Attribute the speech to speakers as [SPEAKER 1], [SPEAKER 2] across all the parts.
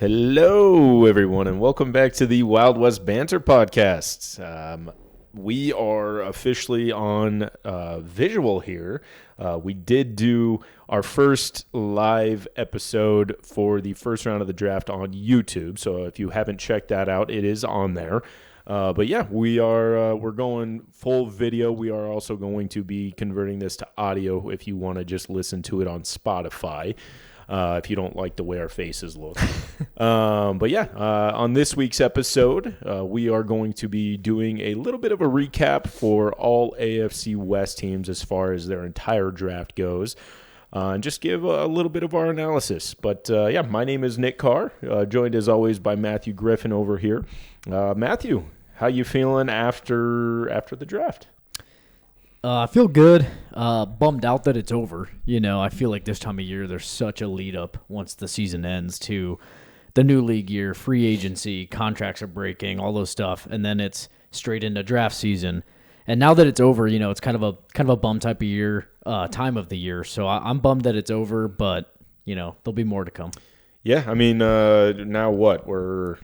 [SPEAKER 1] Hello, everyone, and welcome back to the Wild West Banter podcast. We are officially on visual here. We did do our first live episode for the first round of the draft on YouTube, so if you haven't checked that out, it is on there. But yeah, we're going full video. We are also going to be converting this to audio if you want to just listen to it on Spotify. If you don't like the way our faces look. But yeah, on this week's episode, we are going to be doing a little bit of a recap for all AFC West teams as far as their entire draft goes. And just give a little bit of our analysis. But yeah, my name is Nick Carr, joined as always by Matthew Griffin over here. Matthew, how you feeling after the draft?
[SPEAKER 2] I feel good. Bummed out that it's over. I feel like this time of year there's such a lead up once the season ends to the new league year, free agency, contracts are breaking, all those stuff, and then it's straight into draft season. And now that it's over, it's kind of a bum type of year, time of the year. So I'm bummed that it's over, but there'll be more to come.
[SPEAKER 1] Yeah, I mean, now what? We're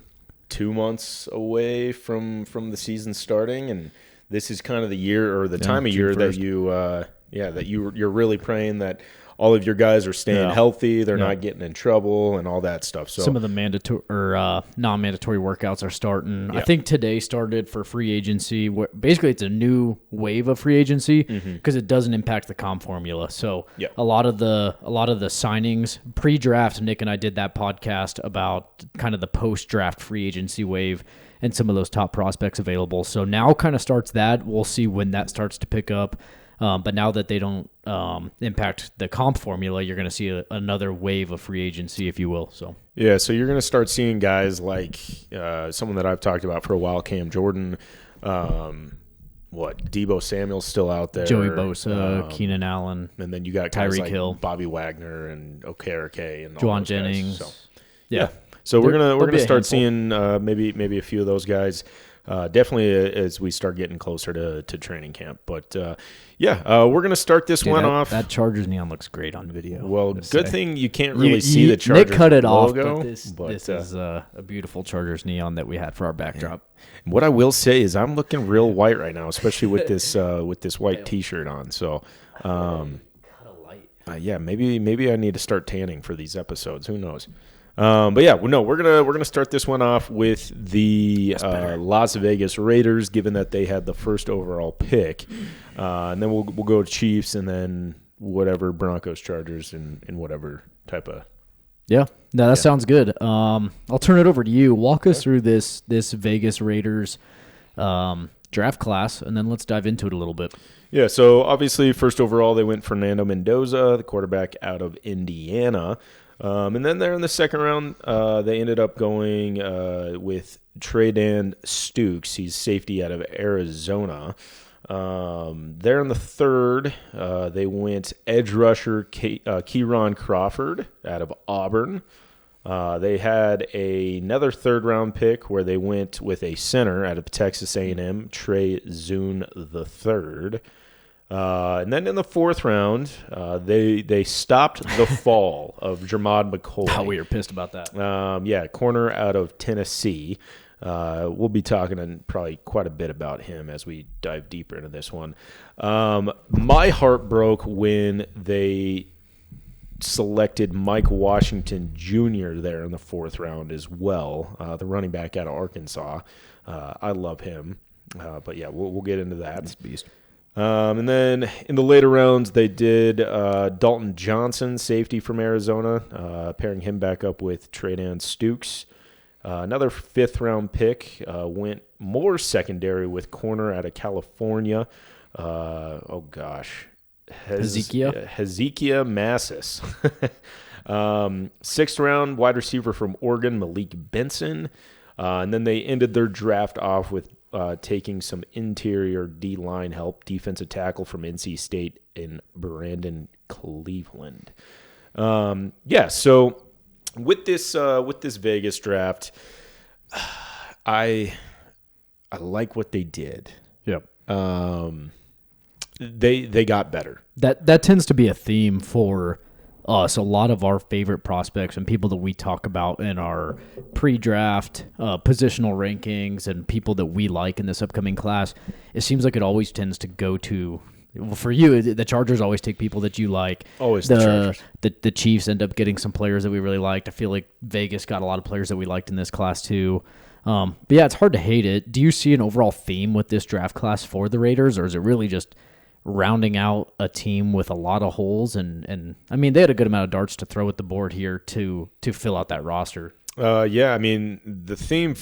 [SPEAKER 1] 2 months away from the season starting, and this is kind of the year or the time of year that you're really praying that all of your guys are staying healthy, they're not getting in trouble, and all that stuff. So
[SPEAKER 2] some of the mandatory or non-mandatory workouts are starting. I think today started for free agency. Basically, it's a new wave of free agency because it doesn't impact the comp formula. So a lot of the signings pre-draft, Nick and I did that podcast about kind of the post-draft free agency wave and some of those top prospects available. So now kind of starts that. We'll see when that starts to pick up. But now that they don't impact the comp formula, you're going to see another wave of free agency, if you will. So
[SPEAKER 1] so you're going to start seeing guys like someone that I've talked about for a while, Cam Jordan, Deebo Samuel's still out there.
[SPEAKER 2] Joey Bosa, Keenan Allen.
[SPEAKER 1] And then you got guys
[SPEAKER 2] Tyreek
[SPEAKER 1] like
[SPEAKER 2] Hill,
[SPEAKER 1] Bobby Wagner and Okereke and
[SPEAKER 2] Juwan Jennings.
[SPEAKER 1] So, So we're gonna start seeing maybe a few of those guys. Definitely as we start getting closer to training camp. But we're gonna start this one off.
[SPEAKER 2] That Chargers neon looks great on video.
[SPEAKER 1] Well, good thing you can't really see the Chargers
[SPEAKER 2] Nick cut it
[SPEAKER 1] logo,
[SPEAKER 2] off, but this is a beautiful Chargers neon that we had for our backdrop.
[SPEAKER 1] What I will say is I'm looking real white right now, especially with this white T-shirt on. So, maybe I need to start tanning for these episodes. Who knows? But yeah, we're gonna start this one off with the Las Vegas Raiders, given that they had the first overall pick, and then we'll go Chiefs, and then whatever Broncos, Chargers, and whatever type of.
[SPEAKER 2] That sounds good. I'll turn it over to you. Walk us through this Vegas Raiders draft class, and then let's dive into it a little bit.
[SPEAKER 1] Yeah, so obviously first overall they went Fernando Mendoza, the quarterback out of Indiana. And then there in the second round, they ended up going with Tredan Stukes. He's safety out of Arizona. There in the third, they went edge rusher Kieron Crawford out of Auburn. They had another third-round pick where they went with a center out of Texas A&M, Trey Zune III. And then in the fourth round, they stopped the fall of Jermod McCoy.
[SPEAKER 2] Oh, we were pissed about that.
[SPEAKER 1] Corner out of Tennessee. We'll be talking probably quite a bit about him as we dive deeper into this one. My heart broke when they selected Mike Washington Jr. there in the fourth round as well, the running back out of Arkansas. I love him. But yeah, we'll get into that.
[SPEAKER 2] This beast.
[SPEAKER 1] And then in the later rounds, they did Dalton Johnson, safety from Arizona, pairing him back up with Tredan Stukes. Another fifth-round pick went more secondary with corner out of California. Hezekiah Massis. Sixth round, wide receiver from Oregon, Malik Benson. And then they ended their draft off with taking some interior D-line help, defensive tackle from NC State in Brandon Cleveland. So with this Vegas draft, I like what they did.
[SPEAKER 2] Yep.
[SPEAKER 1] They got better.
[SPEAKER 2] That tends to be a theme for us, a lot of our favorite prospects and people that we talk about in our pre-draft positional rankings and people that we like in this upcoming class, it seems like it always tends to go to, well, for you, the Chargers always take people that you like.
[SPEAKER 1] Always the Chargers.
[SPEAKER 2] The Chiefs end up getting some players that we really liked. I feel like Vegas got a lot of players that we liked in this class too. But yeah, it's hard to hate it. Do you see an overall theme with this draft class for the Raiders, or is it really just rounding out a team with a lot of holes? And I mean, they had a good amount of darts to throw at the board here to fill out that roster.
[SPEAKER 1] Yeah, I mean, the theme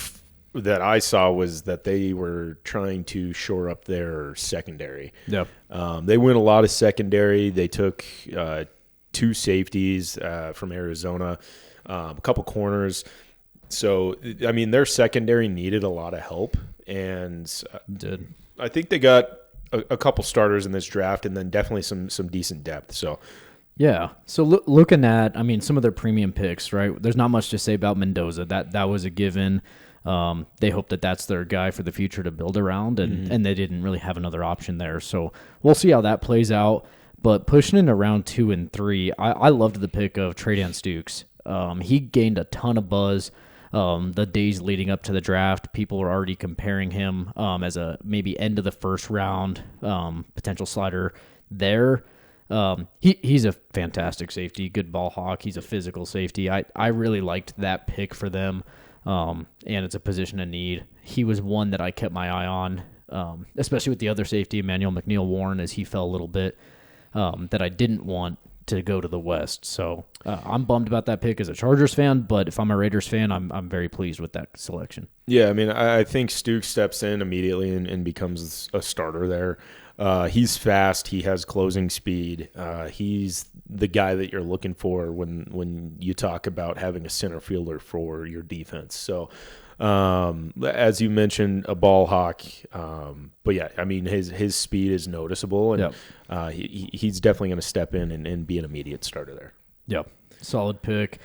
[SPEAKER 1] that I saw was that they were trying to shore up their secondary.
[SPEAKER 2] Yeah.
[SPEAKER 1] They went a lot of secondary. They took 2 safeties from Arizona, a couple corners. So, I mean, their secondary needed a lot of help, and I think they got a couple starters in this draft, and then definitely some decent depth. So,
[SPEAKER 2] yeah. So looking at, I mean, some of their premium picks, right? There's not much to say about Mendoza. That was a given. They hope that that's their guy for the future to build around, and they didn't really have another option there. So we'll see how that plays out. But pushing into round 2 and 3, I loved the pick of Tre'Davious Stukes. He gained a ton of buzz. The days leading up to the draft, people were already comparing him as a maybe end of the first round potential slider there. He's a fantastic safety, good ball hawk. He's a physical safety. I really liked that pick for them, and it's a position of need. He was one that I kept my eye on, especially with the other safety, Emmanuel McNeil-Warren, as he fell a little bit, that I didn't want to go to the West. So I'm bummed about that pick as a Chargers fan, but if I'm a Raiders fan, I'm very pleased with that selection.
[SPEAKER 1] Yeah, I mean, I think Stukes steps in immediately and becomes a starter there. He's fast. He has closing speed. He's the guy that you're looking for when you talk about having a center fielder for your defense. So, as you mentioned, a ball hawk. But yeah, I mean, his speed is noticeable, and he's definitely going to step in and be an immediate starter there.
[SPEAKER 2] Yep, solid pick.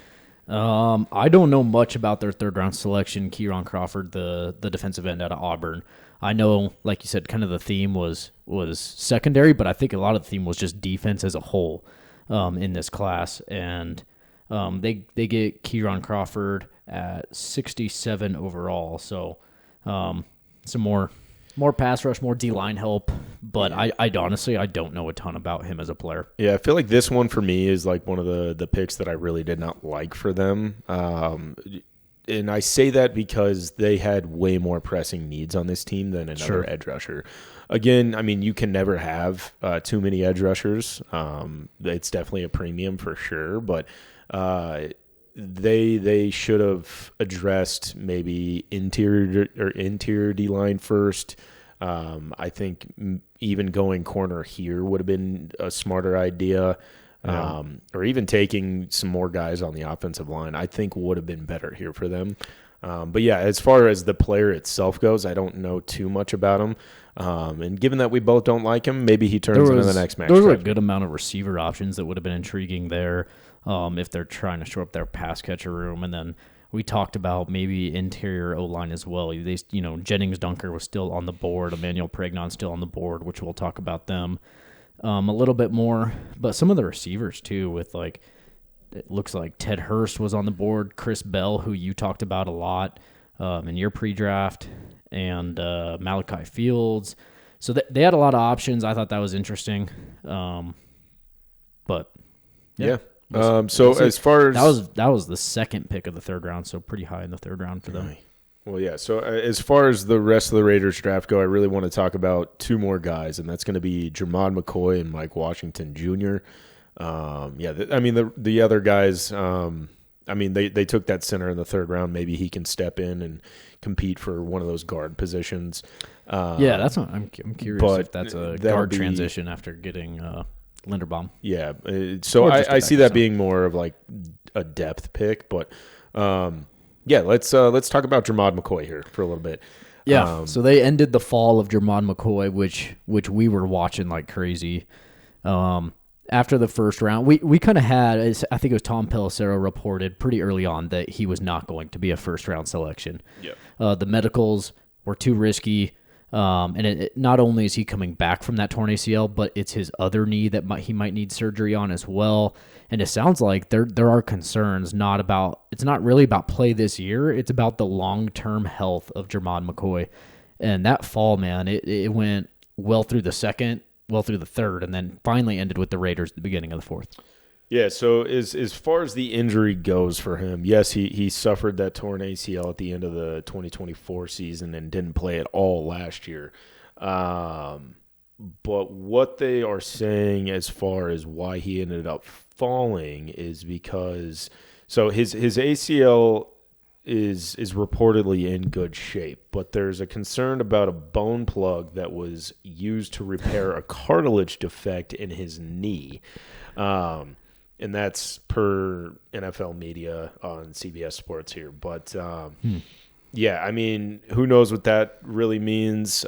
[SPEAKER 2] I don't know much about their third-round selection, Kieran Crawford, the defensive end out of Auburn. I know, like you said, kind of the theme was secondary, but I think a lot of the theme was just defense as a whole in this class. And they get Kieran Crawford at 67 overall, so some more pass rush, more D-line help, but I honestly don't know a ton about him as a player.
[SPEAKER 1] Yeah, I feel like this one for me is like one of the picks that I really did not like for them. And I say that because they had way more pressing needs on this team than another edge rusher. Again, I mean, you can never have too many edge rushers. It's definitely a premium for sure, but they should have addressed maybe interior D-line first. I think even going corner here would have been a smarter idea. Or even taking some more guys on the offensive line, I think would have been better here for them. But yeah, as far as the player itself goes, I don't know too much about him. And given that we both don't like him, maybe he turns into the next match.
[SPEAKER 2] There were a good amount of receiver options that would have been intriguing there if they're trying to shore up their pass catcher room. And then we talked about maybe interior O-line as well. Jennings Dunker was still on the board. Emmanuel Pregnon still on the board, which we'll talk about them a little bit more. But some of the receivers, too, with it looks like Ted Hurst was on the board, Chris Bell, who you talked about a lot in your pre-draft, and Malachi Fields. So they had a lot of options. I thought that was interesting. But yeah.
[SPEAKER 1] So as far as
[SPEAKER 2] that was the second pick of the third round, so pretty high in the third round for them.
[SPEAKER 1] Right. Well, yeah. So as far as the rest of the Raiders draft go, I really want to talk about 2 more guys, and that's going to be Jermod McCoy and Mike Washington Jr. The other guys. They took that center in the third round. Maybe he can step in and compete for one of those guard positions.
[SPEAKER 2] That's what I'm curious if that's a guard transition after getting Linderbaum.
[SPEAKER 1] Yeah. So I see that being more of like a depth pick, but. Let's talk about Jermod McCoy here for a little bit.
[SPEAKER 2] Yeah, so they ended the fall of Jermod McCoy, which we were watching like crazy. After the first round, we kind of had, I think it was Tom Pelissero reported pretty early on that he was not going to be a first-round selection.
[SPEAKER 1] Yeah.
[SPEAKER 2] The medicals were too risky. And it not only is he coming back from that torn ACL, but it's his other knee that he might need surgery on as well. And it sounds like there are concerns. It's not really about play this year. It's about the long-term health of Jermod McCoy. And that fall, man, it went well through the second, well through the third, and then finally ended with the Raiders at the beginning of the fourth.
[SPEAKER 1] Yeah, so as far as the injury goes for him, yes, he suffered that torn ACL at the end of the 2024 season and didn't play at all last year. But what they are saying as far as why he ended up falling is because his ACL is reportedly in good shape, but there's a concern about a bone plug that was used to repair a cartilage defect in his knee. And that's per NFL media on CBS Sports here. But, yeah, I mean, who knows what that really means.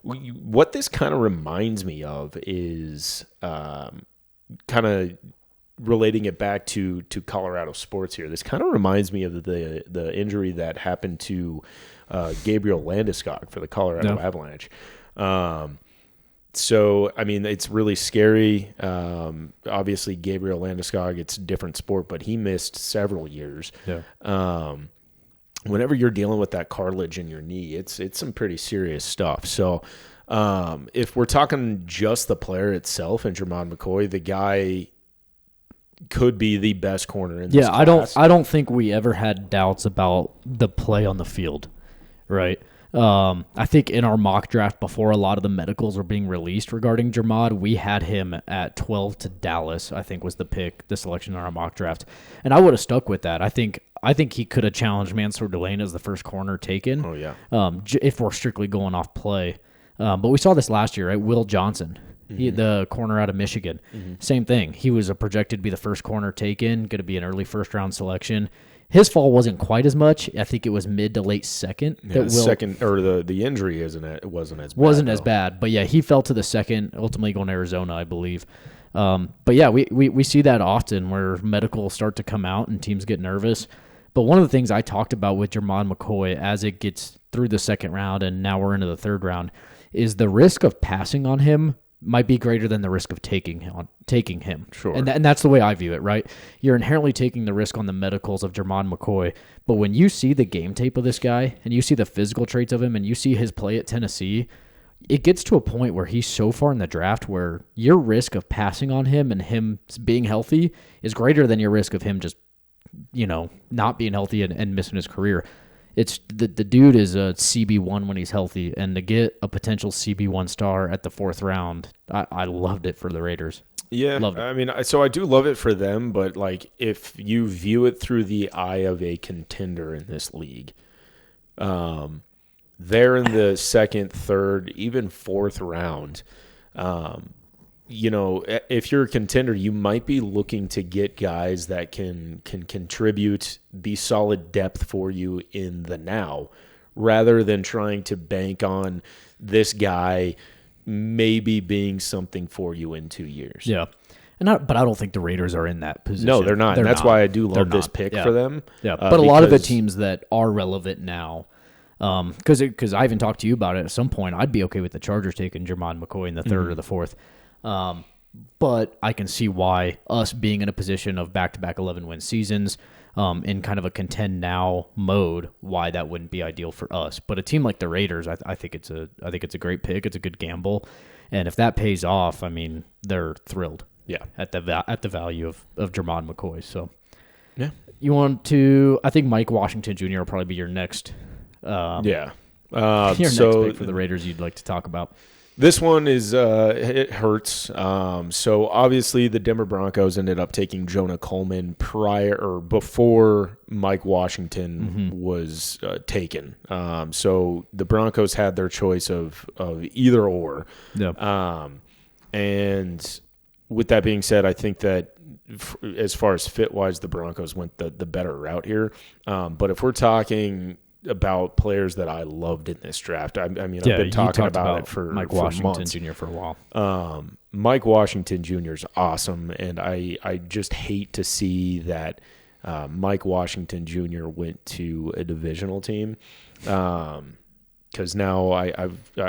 [SPEAKER 1] What this kind of reminds me of is kind of relating it back to Colorado sports here. This kind of reminds me of the injury that happened to Gabriel Landeskog for the Colorado Avalanche. So, I mean, it's really scary. Obviously, Gabriel Landeskog, it's a different sport, but he missed several years. Yeah. Whenever you're dealing with that cartilage in your knee, it's some pretty serious stuff. So, if we're talking just the player itself and Jermod McCoy, the guy could be the best corner in this class.
[SPEAKER 2] I don't think we ever had doubts about the play on the field, right? I think in our mock draft before a lot of the medicals were being released regarding Jermod, we had him at 12 to Dallas, I think was the selection in our mock draft. And I would have stuck with that. I think he could have challenged Mansour Delane as the first corner taken.
[SPEAKER 1] Oh, yeah.
[SPEAKER 2] If we're strictly going off play. But we saw this last year, right? Will Johnson, the corner out of Michigan. Same thing. He was projected to be the first corner taken, going to be an early first-round selection. His fall wasn't quite as much. I think it was mid to late second.
[SPEAKER 1] Yeah, second, or the injury wasn't as bad.
[SPEAKER 2] Wasn't as bad, but yeah, he fell to the second, ultimately going to Arizona, I believe. But yeah, we see that often where medicals start to come out and teams get nervous. But one of the things I talked about with Jermod McCoy as it gets through the second round and now we're into the third round is the risk of passing on him might be greater than the risk of taking him.
[SPEAKER 1] Sure.
[SPEAKER 2] And that's the way I view it, right? You're inherently taking the risk on the medicals of Jermod McCoy, but when you see the game tape of this guy and you see the physical traits of him and you see his play at Tennessee, it gets to a point where he's so far in the draft where your risk of passing on him and him being healthy is greater than your risk of him just, not being healthy and missing his career. It's the dude is a CB1 when he's healthy, and to get a potential CB1 star at the fourth round, I loved it for the Raiders.
[SPEAKER 1] Yeah,
[SPEAKER 2] loved it.
[SPEAKER 1] I mean, so I do love it for them, but like if you view it through the eye of a contender in this league, they're in the second, third, even fourth round. If you're a contender, you might be looking to get guys that can contribute, be solid depth for you in the now, rather than trying to bank on this guy maybe being something for you in 2 years.
[SPEAKER 2] Yeah. But I don't think the Raiders are in that position.
[SPEAKER 1] No, they're not. That's why I do love this pick for them.
[SPEAKER 2] Yeah, but a lot of the teams that are relevant now, because I even talked to you about it at some point, I'd be okay with the Chargers taking Jermod McCoy in the third or the fourth. But I can see why us being in a position of back-to-back 11-win seasons in kind of a contend now mode, why that wouldn't be ideal for us. But a team like the Raiders, I think it's a great pick. It's a good gamble, and if that pays off, I mean, they're thrilled.
[SPEAKER 1] Yeah,
[SPEAKER 2] at the value of Jermod McCoy. So
[SPEAKER 1] yeah,
[SPEAKER 2] you want to? I think Mike Washington Jr. will probably be your next. Your next pick for the Raiders you'd like to talk about.
[SPEAKER 1] This one is it hurts. So obviously the Denver Broncos ended up taking Jonah Coleman before Mike Washington was taken. So the Broncos had their choice of either or.
[SPEAKER 2] Yeah.
[SPEAKER 1] And with that being said, I think that as far as fit wise, the Broncos went the better route here. But if we're talking about players that I loved in this draft. I've been talking about it for
[SPEAKER 2] Mike Washington
[SPEAKER 1] months.
[SPEAKER 2] Jr. for a while.
[SPEAKER 1] Mike Washington Jr. is awesome, and I just hate to see that Mike Washington Jr. went to a divisional team. because now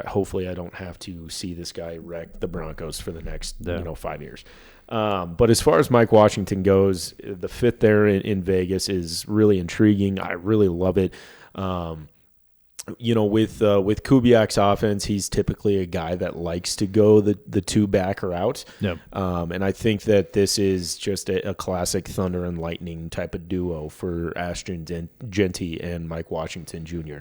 [SPEAKER 1] hopefully I don't have to see this guy wreck the Broncos for the next 5 years. But as far as Mike Washington goes, the fit there in Vegas is really intriguing. I really love it. With Kubiak's offense, he's typically a guy that likes to go the two-back route.
[SPEAKER 2] Yep.
[SPEAKER 1] And I think that this is just a classic thunder and lightning type of duo for Ashton Jeanty and Mike Washington Jr.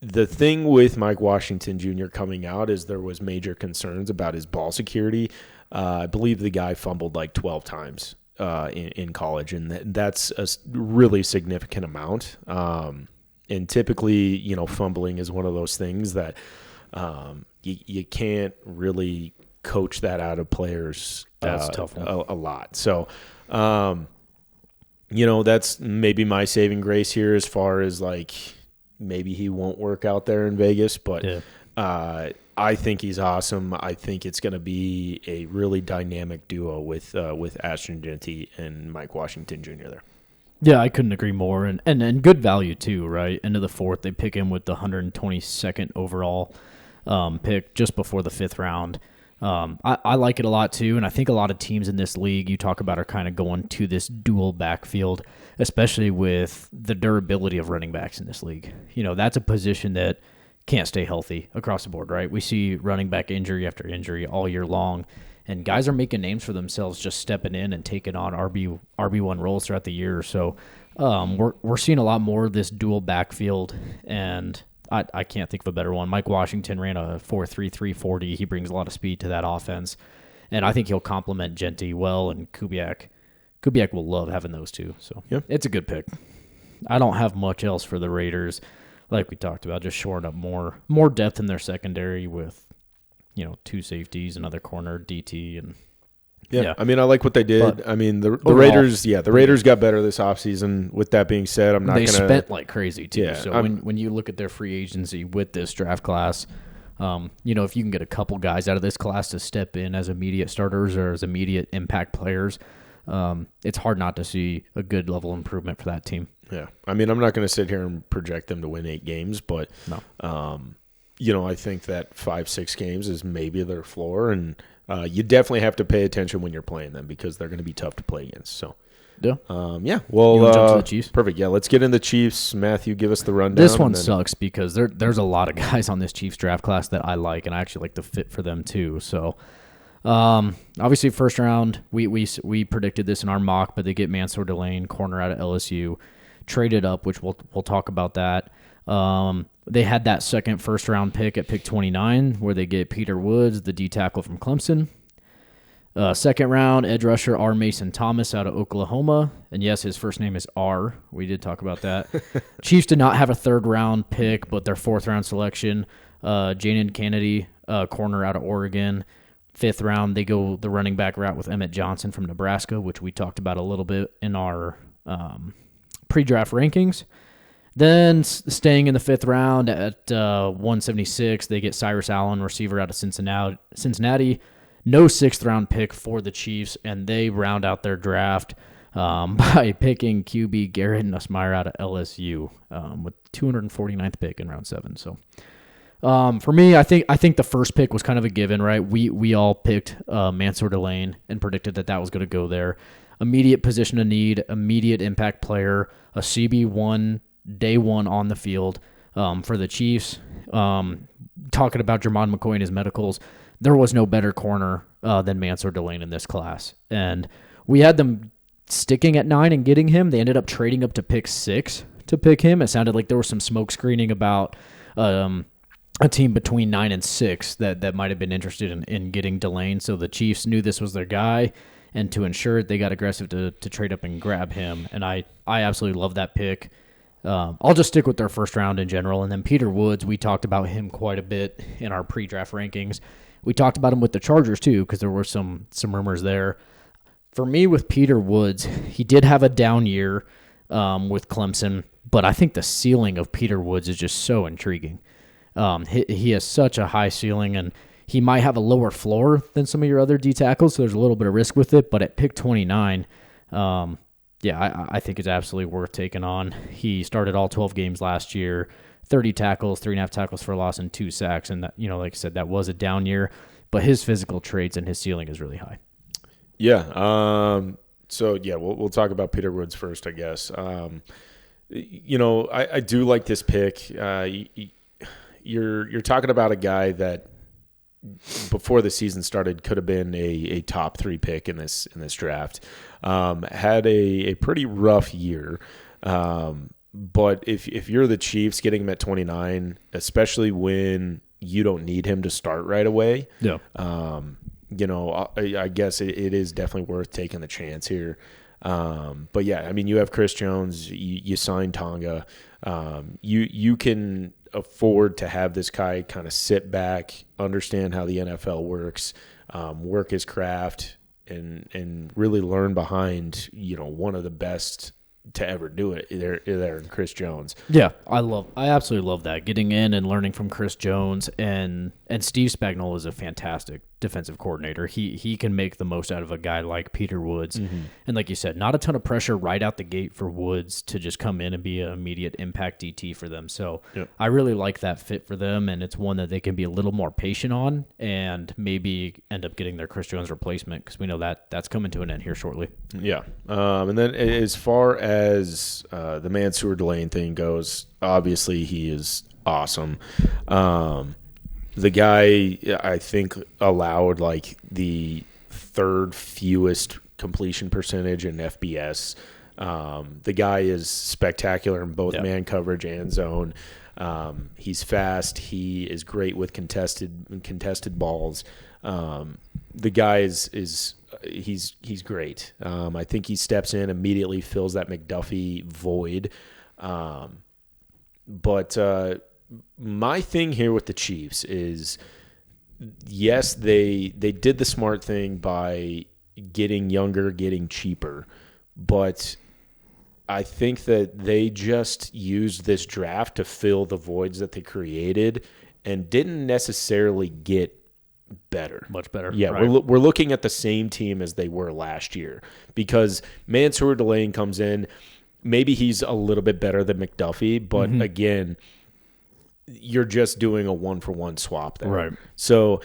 [SPEAKER 1] The thing with Mike Washington Jr. coming out is there was major concerns about his ball security. I believe the guy fumbled like 12 times in college, and that's a really significant amount. And typically, fumbling is one of those things that you can't really coach that out of players.
[SPEAKER 2] That's a tough one.
[SPEAKER 1] A lot. So, that's maybe my saving grace here as far as like maybe he won't work out there in Vegas, but I think he's awesome. I think it's going to be a really dynamic duo with Ashton Jeanty and Mike Washington Jr. there.
[SPEAKER 2] Yeah, I couldn't agree more, and good value too, right? Into the fourth, they pick him with the 122nd overall pick just before the fifth round. I like it a lot too, and I think a lot of teams in this league you talk about are kind of going to this dual backfield, especially with the durability of running backs in this league. That's a position that can't stay healthy across the board, right? We see running back injury after injury all year long. And guys are making names for themselves just stepping in and taking on RB1 roles throughout the year. So we're seeing a lot more of this dual backfield, and I can't think of a better one. Mike Washington ran a 4.33 40. He brings a lot of speed to that offense, and I think he'll complement Jeanty well, and Kubiak will love having those two. So It's a good pick. I don't have much else for the Raiders, like we talked about, just shoring up more depth in their secondary with two safeties, another corner, DT, and
[SPEAKER 1] I mean, I like what they did. But the Raiders, the Raiders got better this offseason. With that being said,
[SPEAKER 2] they spent like crazy too. Yeah, so when you look at their free agency with this draft class, if you can get a couple guys out of this class to step in as immediate starters or as immediate impact players, it's hard not to see a good level improvement for that team.
[SPEAKER 1] Yeah, I'm not going to sit here and project them to win 8 games, but I think that 5-6 games is maybe their floor, and you definitely have to pay attention when you're playing them because they're going to be tough to play against. So,
[SPEAKER 2] well,
[SPEAKER 1] you
[SPEAKER 2] jump to the Chiefs?
[SPEAKER 1] Perfect. Yeah, let's get into the Chiefs. Matthew, give us the rundown.
[SPEAKER 2] This one sucks because there's a lot of guys on this Chiefs draft class that I like, and I actually like the fit for them too. So, obviously, first round, we predicted this in our mock, but they get Mansour Delane, corner out of LSU, traded up, which we'll talk about that. They had that second first-round pick at pick 29 where they get Peter Woods, the D tackle from Clemson. Second round, edge rusher R. Mason Thomas out of Oklahoma. And yes, his first name is R. We did talk about that. Chiefs did not have a third-round pick, but their fourth-round selection, Jaden Kennedy, corner out of Oregon. Fifth round, they go the running back route with Emmett Johnson from Nebraska, which we talked about a little bit in our pre-draft rankings. Then staying in the fifth round at 176, they get Cyrus Allen, receiver out of Cincinnati. No sixth-round pick for the Chiefs, and they round out their draft by picking QB Garrett Nussmeier out of LSU with 249th pick in round 7. So for me, I think the first pick was kind of a given, right? We all picked Mansour Delane and predicted that was going to go there. Immediate position of need, immediate impact player, a CB1, day one on the field for the Chiefs. Talking about Jermon McCoy and his medicals, there was no better corner than Mansour Delane in this class. And we had them sticking at 9 and getting him. They ended up trading up to pick 6 to pick him. It sounded like there was some smoke screening about a team between 9 and 6 that might have been interested in getting Delane. So the Chiefs knew this was their guy. And to ensure it, they got aggressive to trade up and grab him. And I absolutely love that pick. I'll just stick with their first round in general. And then Peter Woods, we talked about him quite a bit in our pre-draft rankings. We talked about him with the Chargers too because there were some rumors there. For me, with Peter Woods, he did have a down year with Clemson, but I think the ceiling of Peter Woods is just so intriguing. He has such a high ceiling, and he might have a lower floor than some of your other D tackles, so there's a little bit of risk with it. But at pick 29, I think it's absolutely worth taking on. He started all 12 games last year, 30 tackles, 3.5 tackles for loss, and 2 sacks. And that, like I said, that was a down year, but his physical traits and his ceiling is really high.
[SPEAKER 1] Yeah. So yeah, we'll talk about Peter Woods first, I guess. I do like this pick. You're talking about a guy that before the season started could have been a top 3 pick in this draft. Had a pretty rough year. But if you're the Chiefs, getting him at 29, especially when you don't need him to start right away,
[SPEAKER 2] yeah.
[SPEAKER 1] I guess it is definitely worth taking the chance here. But yeah, I mean, you have Chris Jones, you signed Tonga, you can afford to have this guy kind of sit back, understand how the NFL works, work his craft, and really learn behind one of the best to ever do it there in Chris Jones.
[SPEAKER 2] Yeah, I absolutely love that. Getting in and learning from Chris Jones, and Steve Spagnuolo is a fantastic defensive coordinator. He can make the most out of a guy like Peter Woods. Mm-hmm. And like you said, not a ton of pressure right out the gate for Woods to just come in and be an immediate impact DT for them. So yep. I really like that fit for them, and it's one that they can be a little more patient on and maybe end up getting their Chris Jones replacement, because we know that's coming to an end here shortly.
[SPEAKER 1] Yeah. And then as far as the Mansour Delane thing goes, obviously he is awesome. The guy, I think, allowed like the 3rd fewest completion percentage in FBS. The guy is spectacular in both man coverage and zone. He's fast. He is great with contested balls. The guy is he's great. I think he steps in, immediately fills that McDuffie void. But my thing here with the Chiefs is, yes, they did the smart thing by getting younger, getting cheaper, but I think that they just used this draft to fill the voids that they created and didn't necessarily get better.
[SPEAKER 2] Much better.
[SPEAKER 1] Yeah, right. We're looking at the same team as they were last year, because Mansour Delane comes in. Maybe he's a little bit better than McDuffie, but again, you're just doing a 1-for-1 swap there.
[SPEAKER 2] Right.
[SPEAKER 1] So,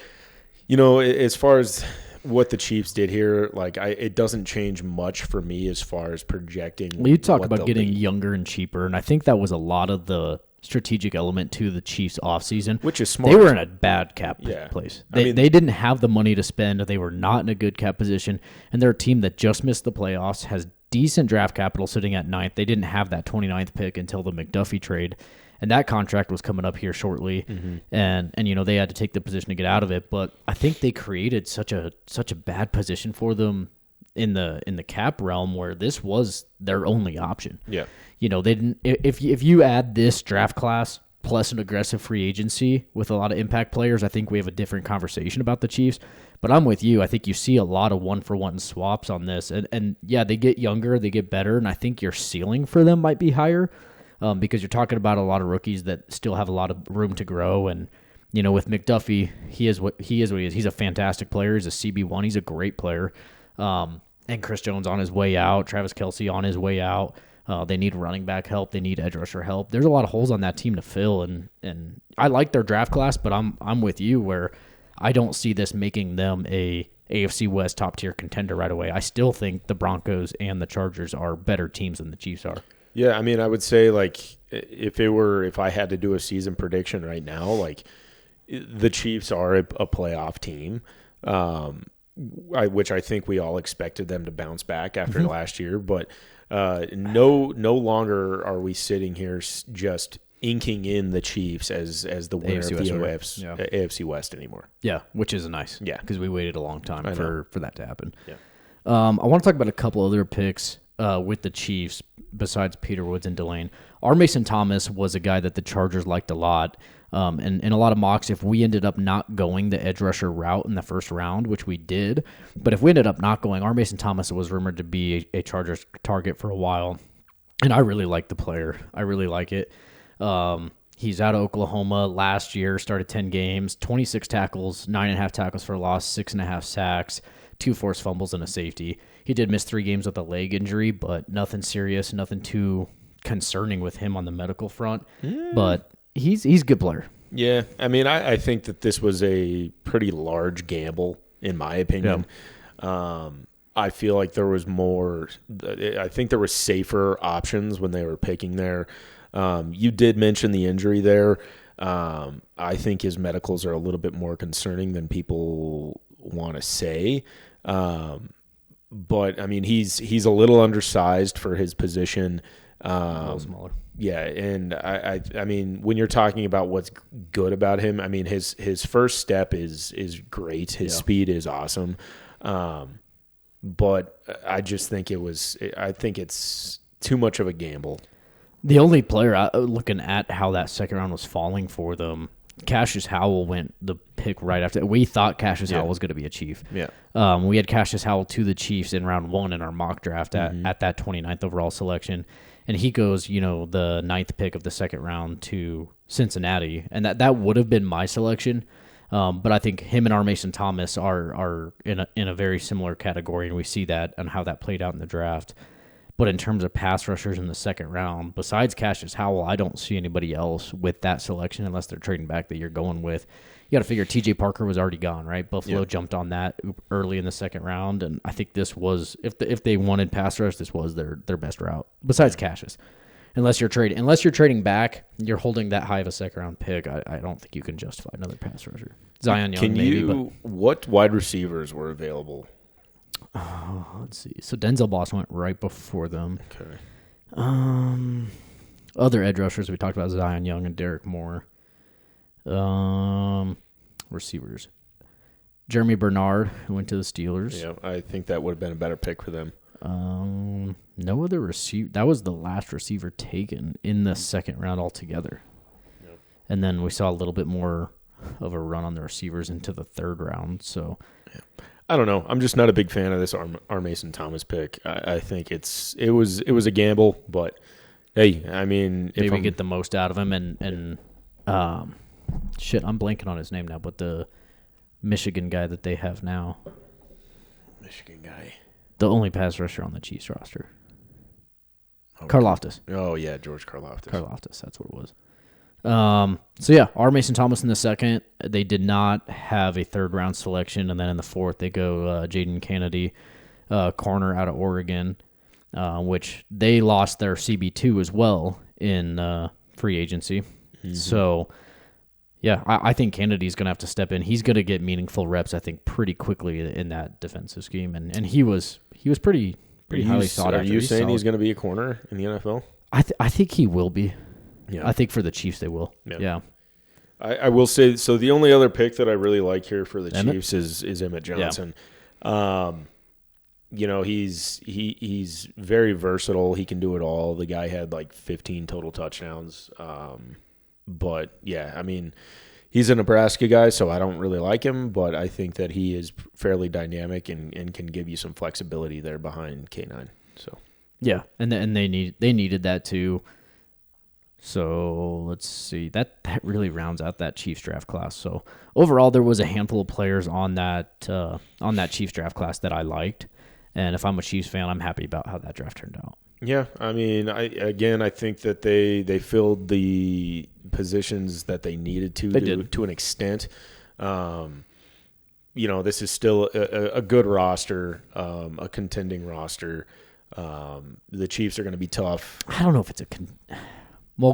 [SPEAKER 1] as far as what the Chiefs did here, it doesn't change much for me as far as projecting.
[SPEAKER 2] Well, you talk about getting younger and cheaper, and I think that was a lot of the strategic element to the Chiefs offseason.
[SPEAKER 1] Which is smart.
[SPEAKER 2] They were in a bad cap place. They didn't have the money to spend. They were not in a good cap position, and they're a team that just missed the playoffs, has decent draft capital sitting at 9th. They didn't have that 29th pick until the McDuffie trade, and that contract was coming up here shortly. And they had to take the position to get out of it. But I think they created such a bad position for them in the cap realm, where this was their only option.
[SPEAKER 1] Yeah.
[SPEAKER 2] They didn't. If you add this draft class plus an aggressive free agency with a lot of impact players, I think we have a different conversation about the Chiefs. But I'm with you. I think you see a lot of 1-for-1 swaps on this. And yeah, they get younger, they get better, and I think your ceiling for them might be higher, because you're talking about a lot of rookies that still have a lot of room to grow. And, with McDuffie, he is what he is. He's a fantastic player. He's a CB1. He's a great player. And Chris Jones on his way out, Travis Kelce on his way out. They need running back help. They need edge rusher help. There's a lot of holes on that team to fill, and I like their draft class, but I'm with you where I don't see this making them a AFC West top tier contender right away. I still think the Broncos and the Chargers are better teams than the Chiefs are.
[SPEAKER 1] Yeah, I mean, I would say if I had to do a season prediction right now, the Chiefs are a playoff team. Which I think we all expected them to bounce back after last year, but no longer are we sitting here just inking in the Chiefs as the winner of the AFC West anymore.
[SPEAKER 2] Yeah, which is nice.
[SPEAKER 1] Yeah,
[SPEAKER 2] because we waited a long time for that to happen. Yeah. I want to talk about a couple other picks with the Chiefs besides Peter Woods and Delane. Our Mason Thomas was a guy that the Chargers liked a lot. And in a lot of mocks, if we ended up not going the edge rusher route in the first round, which we did, but if we ended up not going, our Mason Thomas was rumored to be a Chargers target for a while. And I really like the player. I really like it. He's out of Oklahoma last year, started 10 games, 26 tackles, 9.5 tackles for a loss, 6.5 sacks, 2 forced fumbles, and a safety. He did miss 3 games with a leg injury, but nothing serious, nothing too concerning with him on the medical front. But he's a good player.
[SPEAKER 1] Yeah, I mean, I think that this was a pretty large gamble, in my opinion. Yeah. I feel like there was more. I think there were safer options when they were picking there. You did mention the injury there. I think his medicals are a little bit more concerning than people want to say. But I mean, he's a little undersized for his position.
[SPEAKER 2] A little smaller.
[SPEAKER 1] Yeah, and I mean, when you're talking about what's good about him, I mean his first step is great. His speed is awesome. But I just think I think it's too much of a gamble.
[SPEAKER 2] The only player looking at how that second round was falling for them, Cassius Howell went the pick right after. We thought Cassius Howell was going to be a Chief.
[SPEAKER 1] Yeah.
[SPEAKER 2] We had Cassius Howell to the Chiefs in round 1 in our mock draft at that 29th overall selection. And he goes, the 9th pick of the second round to Cincinnati. And that would have been my selection. But I think him and R. Mason Thomas are in a very similar category, and we see that and how that played out in the draft. But in terms of pass rushers in the second round, besides Cassius Howell, I don't see anybody else with that selection unless they're trading back that you're going with. You got to figure T.J. Parker was already gone, right? Buffalo jumped on that early in the second round, and I think this was if they wanted pass rush, this was their best route. Besides Cassius, unless you're trading back, you're holding that high of a second round pick. I don't think you can justify another pass rusher. Zion Young,
[SPEAKER 1] what wide receivers were available?
[SPEAKER 2] Let's see. So Denzel Boss went right before them.
[SPEAKER 1] Okay.
[SPEAKER 2] Other edge rushers, we talked about Zion Young and Derek Moore. Receivers. Jeremy Bernard, who went to the Steelers.
[SPEAKER 1] Yeah, I think that would have been a better pick for them.
[SPEAKER 2] No other receiver. That was the last receiver taken in the second round altogether. Yeah. And then we saw a little bit more of a run on the receivers into the third round. So,
[SPEAKER 1] yeah. I don't know. I'm just not a big fan of this R. Mason Thomas pick. I think it was a gamble, but hey, I mean,
[SPEAKER 2] maybe get the most out of him and shit, I'm blanking on his name now, but the Michigan guy that they have now.
[SPEAKER 1] Michigan guy.
[SPEAKER 2] The only pass rusher on the Chiefs roster. Okay. Karlaftis.
[SPEAKER 1] Oh yeah, George Karlaftis.
[SPEAKER 2] Karlaftis, that's what it was. So yeah, R. Mason Thomas in the second. They did not have a third round selection, and then in the fourth they go Jaden Kennedy, corner out of Oregon, which they lost their CB2 as well in free agency. Mm-hmm. So yeah, I think Kennedy's going to have to step in. He's going to get meaningful reps, I think, pretty quickly in that defensive scheme, and he was pretty highly sought after.
[SPEAKER 1] Are you saying he's going to be a corner in the NFL?
[SPEAKER 2] I think he will be.
[SPEAKER 1] Yeah.
[SPEAKER 2] I think for the Chiefs they will. Yeah.
[SPEAKER 1] I will say, so the only other pick that I really like here for the Chiefs is Emmett Johnson. Yeah. He's very versatile. He can do it all. The guy had like 15 total touchdowns. But yeah, I mean, he's a Nebraska guy, so I don't really like him, but I think that he is fairly dynamic and can give you some flexibility there behind K9. So
[SPEAKER 2] yeah, and they needed that too. So let's see. That really rounds out that Chiefs draft class. So overall, there was a handful of players on that Chiefs draft class that I liked, and if I'm a Chiefs fan, I'm happy about how that draft turned out.
[SPEAKER 1] Yeah, I mean, I think that they filled the positions that they needed to an extent. This is still a good roster, a contending roster. The Chiefs are going to be tough.
[SPEAKER 2] I don't know if it's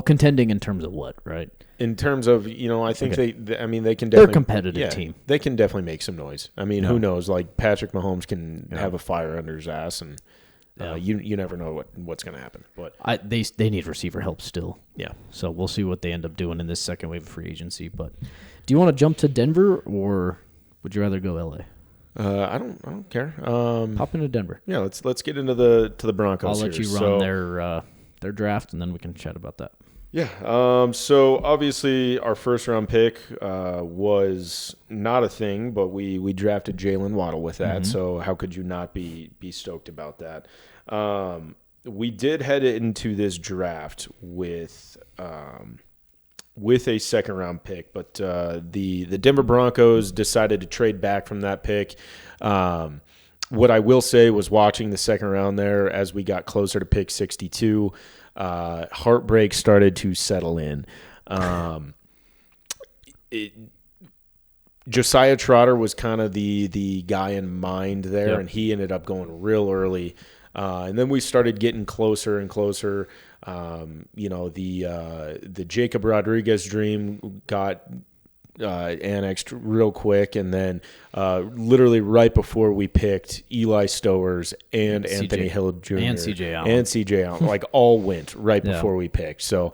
[SPEAKER 2] contending in terms of what, right?
[SPEAKER 1] In terms of, I think they can definitely.
[SPEAKER 2] They're a competitive team.
[SPEAKER 1] They can definitely make some noise. I mean, who knows? Like Patrick Mahomes can have a fire under his ass, and you never know what's going to happen. But
[SPEAKER 2] they need receiver help still.
[SPEAKER 1] Yeah.
[SPEAKER 2] So we'll see what they end up doing in this second wave of free agency. But do you want to jump to Denver or would you rather go LA?
[SPEAKER 1] I don't care.
[SPEAKER 2] Hop into Denver.
[SPEAKER 1] Yeah, let's get into the Broncos.
[SPEAKER 2] I'll let you run their draft, and then we can chat about that.
[SPEAKER 1] Yeah. So obviously our first round pick was not a thing, but we drafted Jalen Waddle with that. Mm-hmm. So how could you not be stoked about that? We did head into this draft with a second round pick, but the Denver Broncos decided to trade back from that pick. What I will say was watching the second round there as we got closer to pick 62, heartbreak started to settle in. Josiah Trotter was kind of the guy in mind there, and he ended up going real early. And then we started getting closer and closer. The Jacob Rodriguez dream got annexed real quick, and then literally right before we picked, Eli Stowers and Anthony Hill Jr.
[SPEAKER 2] and CJ Allen
[SPEAKER 1] like all went right before we picked. So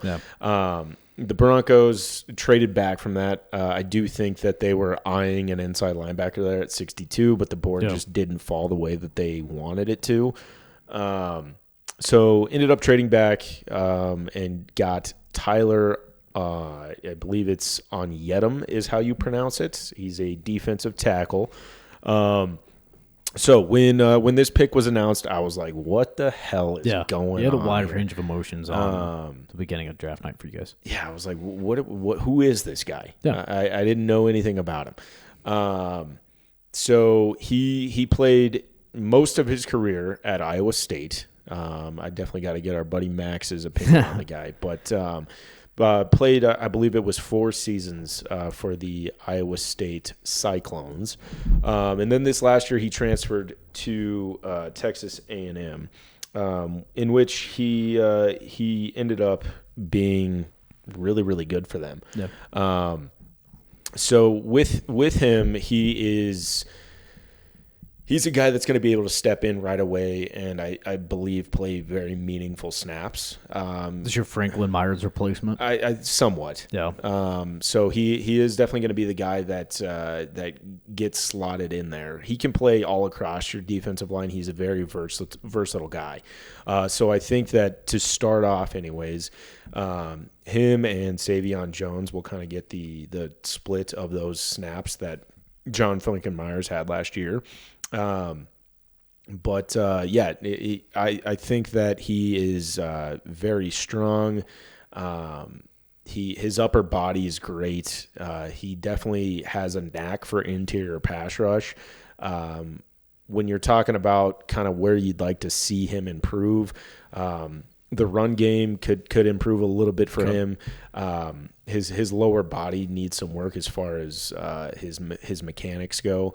[SPEAKER 1] the Broncos traded back from that. I do think that they were eyeing an inside linebacker there at 62, but the board just didn't fall the way that they wanted it to. So ended up trading back and got Tyler. I believe it's Onyedem is how you pronounce it. He's a defensive tackle. So when this pick was announced, I was like, "What the hell is going on?"
[SPEAKER 2] You had a wide range of emotions on the beginning of draft night for you guys.
[SPEAKER 1] Yeah, I was like, "What? Who is this guy?"
[SPEAKER 2] Yeah.
[SPEAKER 1] I didn't know anything about him. So he played most of his career at Iowa State. I definitely got to get our buddy Max's opinion on the guy, but played, I believe it was 4 seasons for the Iowa State Cyclones. And then this last year he transferred to Texas A&M, in which he ended up being really, really good for them.
[SPEAKER 2] Yeah.
[SPEAKER 1] So with him, he's a guy that's going to be able to step in right away and I believe play very meaningful snaps.
[SPEAKER 2] Is this your Franklin Myers replacement?
[SPEAKER 1] I somewhat.
[SPEAKER 2] Yeah.
[SPEAKER 1] So he is definitely going to be the guy that gets slotted in there. He can play all across your defensive line. He's a very versatile guy. So I think that to start off anyways, him and Savion Jones will kind of get the split of those snaps that John Franklin Myers had last year. I think that he is very strong. His upper body is great. He definitely has a knack for interior pass rush. When you're talking about kind of where you'd like to see him improve, the run game could improve a little bit for him. His lower body needs some work as far as his mechanics go.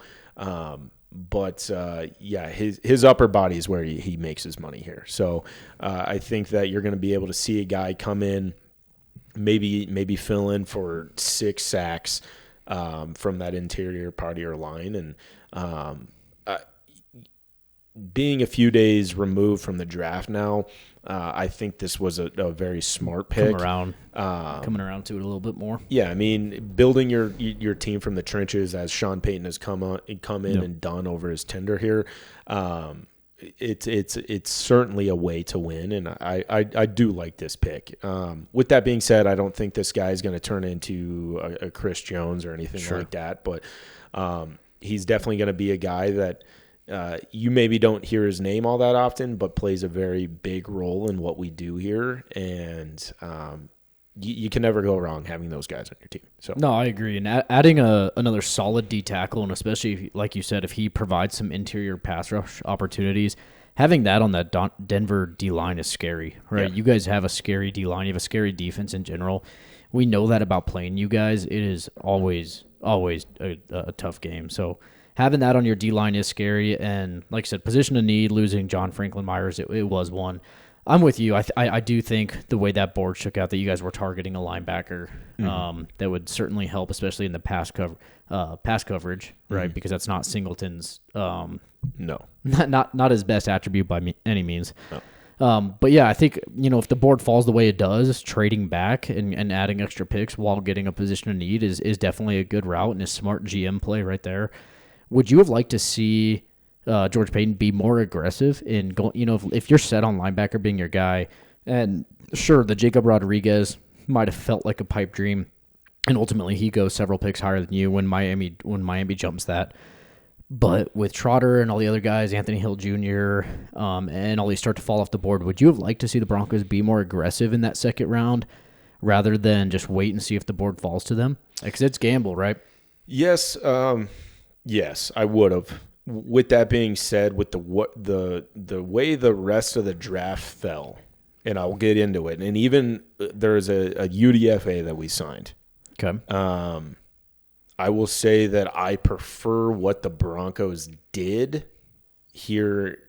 [SPEAKER 1] His upper body is where he makes his money here. So I think that you're going to be able to see a guy come in, maybe fill in for 6 sacks from that interior part of your line. And being a few days removed from the draft now, I think this was a very smart pick.
[SPEAKER 2] Coming around to it a little bit more.
[SPEAKER 1] Yeah, I mean, building your team from the trenches as Sean Payton has come in and done over his tenure here. It's certainly a way to win, and I do like this pick. With that being said, I don't think this guy is going to turn into a Chris Jones or anything like that, but he's definitely going to be a guy that you maybe don't hear his name all that often, but plays a very big role in what we do here. And you can never go wrong having those guys on your team. So
[SPEAKER 2] no, I agree. And adding another solid D tackle, and especially like you said, if he provides some interior pass rush opportunities, having that on that Denver D line is scary, right? Yeah. You guys have a scary D line. You have a scary defense in general. We know that about playing you guys. It is always a tough game. So having that on your D-line is scary, and like I said, position of need, losing John Franklin Myers, it was one. I'm with you. I do think the way that board shook out that you guys were targeting a linebacker that would certainly help, especially in the pass coverage, right? Because that's not Singleton's not his best attribute by any means. No. But yeah, I think if the board falls the way it does, trading back and adding extra picks while getting a position of need is definitely a good route and a smart GM play right there. Would you have liked to see George Payton be more aggressive in going? If you're set on linebacker being your guy, and sure, the Jacob Rodriguez might have felt like a pipe dream, and ultimately he goes several picks higher than you when Miami jumps that. But with Trotter and all the other guys, Anthony Hill Jr., and all these start to fall off the board, would you have liked to see the Broncos be more aggressive in that second round rather than just wait and see if the board falls to them? Because it's gamble, right?
[SPEAKER 1] Yes. Yes, I would have. With that being said, with the way the rest of the draft fell, and I'll get into it. And even there's a UDFA that we signed.
[SPEAKER 2] Okay.
[SPEAKER 1] I will say that I prefer what the Broncos did here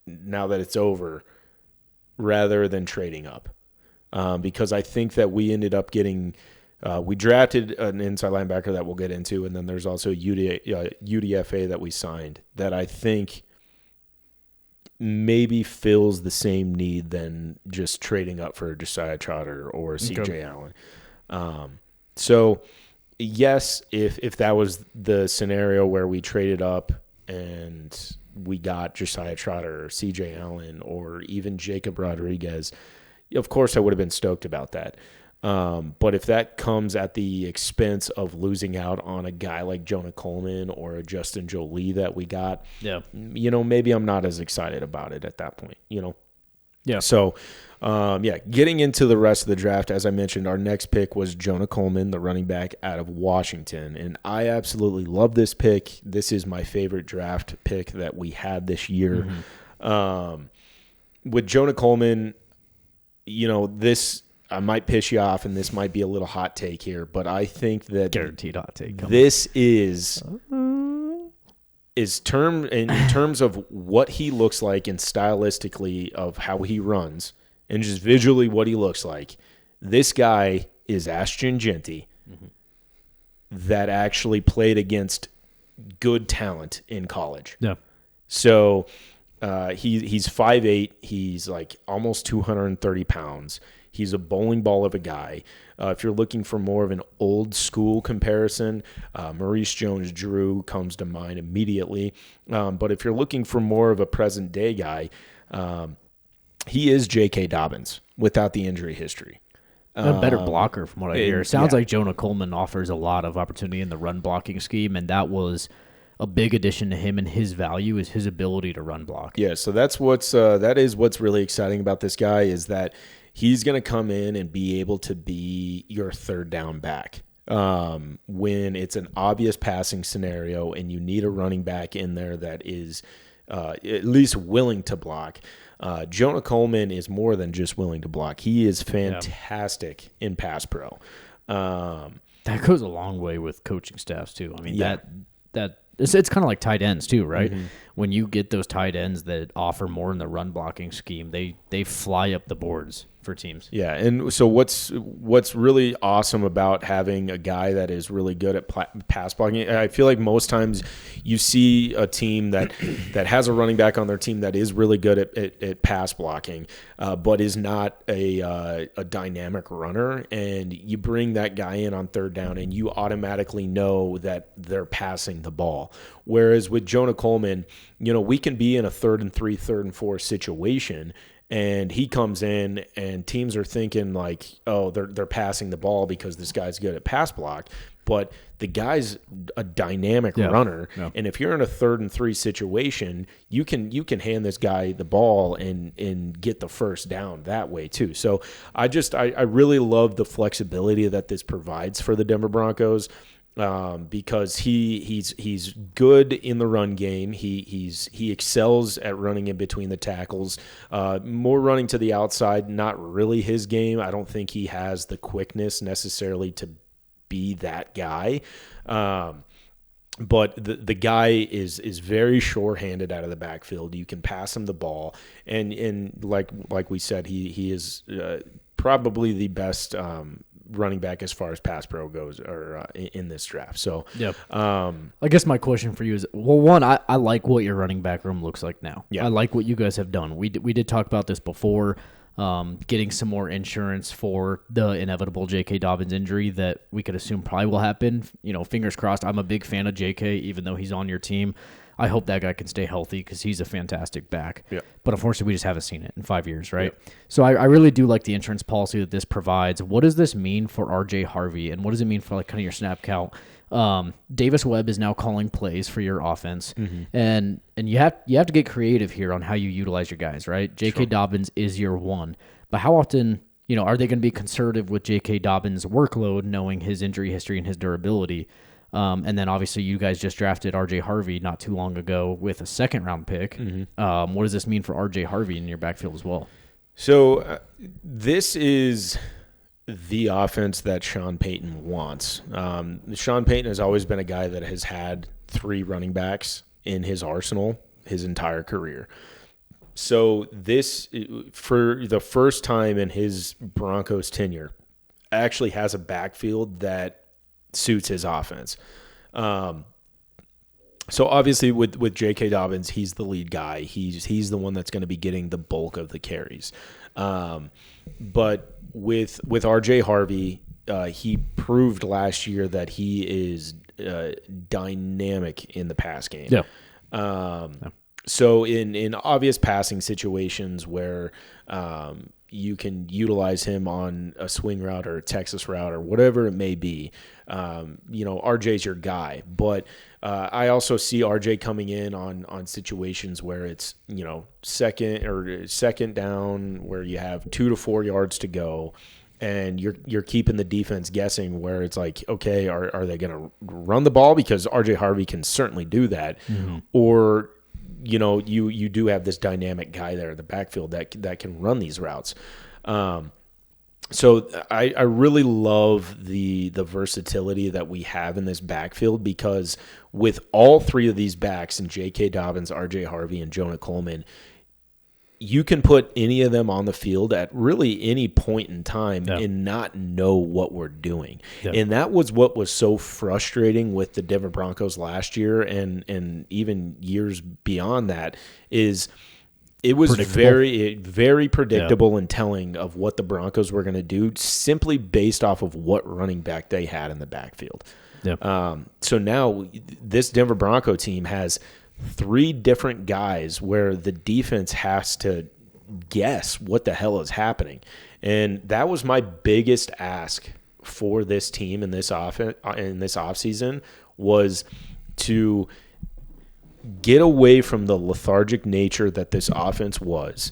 [SPEAKER 1] now that it's over rather than trading up. Because I think that we ended up getting we drafted an inside linebacker that we'll get into, and then there's also UDFA that we signed that I think maybe fills the same need than just trading up for Josiah Trotter or CJ Allen. So yes, if that was the scenario where we traded up and we got Josiah Trotter or CJ Allen or even Jacob Rodriguez, of course I would have been stoked about that. But if that comes at the expense of losing out on a guy like Jonah Coleman or a Justin Jolie that we got, maybe I'm not as excited about it at that point, Yeah. So, getting into the rest of the draft, as I mentioned, our next pick was Jonah Coleman, the running back out of Washington. And I absolutely love this pick. This is my favorite draft pick that we had this year. With Jonah Coleman, this – I might piss you off, and this might be a little hot take here, but I think that
[SPEAKER 2] guaranteed hot take.
[SPEAKER 1] This is in terms of what he looks like and stylistically of how he runs and just visually what he looks like. This guy is Ashton Genty that actually played against good talent in college.
[SPEAKER 2] Yeah.
[SPEAKER 1] So he's 5'8". He's like almost 230 pounds. He's a bowling ball of a guy. If you're looking for more of an old school comparison, Maurice Jones-Drew comes to mind immediately. But if you're looking for more of a present day guy, he is J.K. Dobbins without the injury history.
[SPEAKER 2] A better blocker from what I hear. Sounds like Jonah Coleman offers a lot of opportunity in the run blocking scheme, and that was a big addition to him, and his value is his ability to run block. Yeah,
[SPEAKER 1] so that is what's really exciting about this guy is that he's going to come in and be able to be your third down back when it's an obvious passing scenario and you need a running back in there that is at least willing to block. Jonah Coleman is more than just willing to block. He is fantastic in pass pro.
[SPEAKER 2] That goes a long way with coaching staffs too. I mean, that it's kind of like tight ends too, right? When you get those tight ends that offer more in the run blocking scheme, they fly up the boards for teams.
[SPEAKER 1] Yeah, and so what's really awesome about having a guy that is really good at pass blocking, I feel like most times you see a team that has a running back on their team that is really good at pass blocking, but is not a dynamic runner, and you bring that guy in on third down and you automatically know that they're passing the ball. Whereas with Jonah Coleman, we can be in a 3rd and 3, 3rd and 4 situation, and he comes in and teams are thinking like, oh, they're passing the ball because this guy's good at pass block. But the guy's a dynamic runner. Yeah. And if you're in a 3rd and 3 situation, you can hand this guy the ball and get the first down that way too. So I really love the flexibility that this provides for the Denver Broncos. Because he's good in the run game. He excels at running in between the tackles. More running to the outside, not really his game. I don't think he has the quickness necessarily to be that guy. But the guy is very sure-handed out of the backfield. You can pass him the ball, and like we said, he is probably the best running back as far as pass pro goes, or in this draft. So,
[SPEAKER 2] I guess my question for you is, well, one, I like what your running back room looks like now. Yeah. I like what you guys have done. We did talk about this before, getting some more insurance for the inevitable J.K. Dobbins injury that we could assume probably will happen. Fingers crossed. I'm a big fan of J.K., even though he's on your team. I hope that guy can stay healthy because he's a fantastic back. Yeah. But unfortunately, we just haven't seen it in 5 years, right? Yeah. So I really do like the insurance policy that this provides. What does this mean for R.J. Harvey, and what does it mean for kind of your snap count? Davis Webb is now calling plays for your offense, and you have to get creative here on how you utilize your guys, right? J.K. Dobbins is your one, but how often are they going to be conservative with J.K. Dobbins' workload, knowing his injury history and his durability? And then obviously you guys just drafted R.J. Harvey not too long ago with a 2nd-round pick. What does this mean for R.J. Harvey in your backfield as well?
[SPEAKER 1] So this is the offense that Sean Payton wants. Sean Payton has always been a guy that has had 3 running backs in his arsenal his entire career. So this, for the first time in his Broncos tenure, actually has a backfield that suits his offense. So obviously with J.K. Dobbins, he's the lead guy. He's the one that's going to be getting the bulk of the carries. But with R.J. Harvey, he proved last year that he is dynamic in the pass game.
[SPEAKER 2] Yeah.
[SPEAKER 1] So in obvious passing situations where you can utilize him on a swing route or a Texas route or whatever it may be, RJ's your guy. But I also see RJ coming in on situations where it's, second down, where you have 2 to 4 yards to go, and you're keeping the defense guessing, where it's like, okay, are they going to run the ball? Because RJ Harvey can certainly do that. Mm-hmm. Or you do have this dynamic guy there in the backfield that can run these routes. So I really love the versatility that we have in this backfield, because with all 3 of these backs, and J.K. Dobbins, R.J. Harvey, and Jonah Coleman, you can put any of them on the field at really any point in time and not know what we're doing. Yep. And that was what was so frustrating with the Denver Broncos last year, and even years beyond that, is it was very, very predictable and telling of what the Broncos were going to do, simply based off of what running back they had in the backfield. Yep. So now this Denver Bronco team has 3 different guys where the defense has to guess what the hell is happening. And that was my biggest ask for this team in this offseason, was to get away from the lethargic nature that this offense was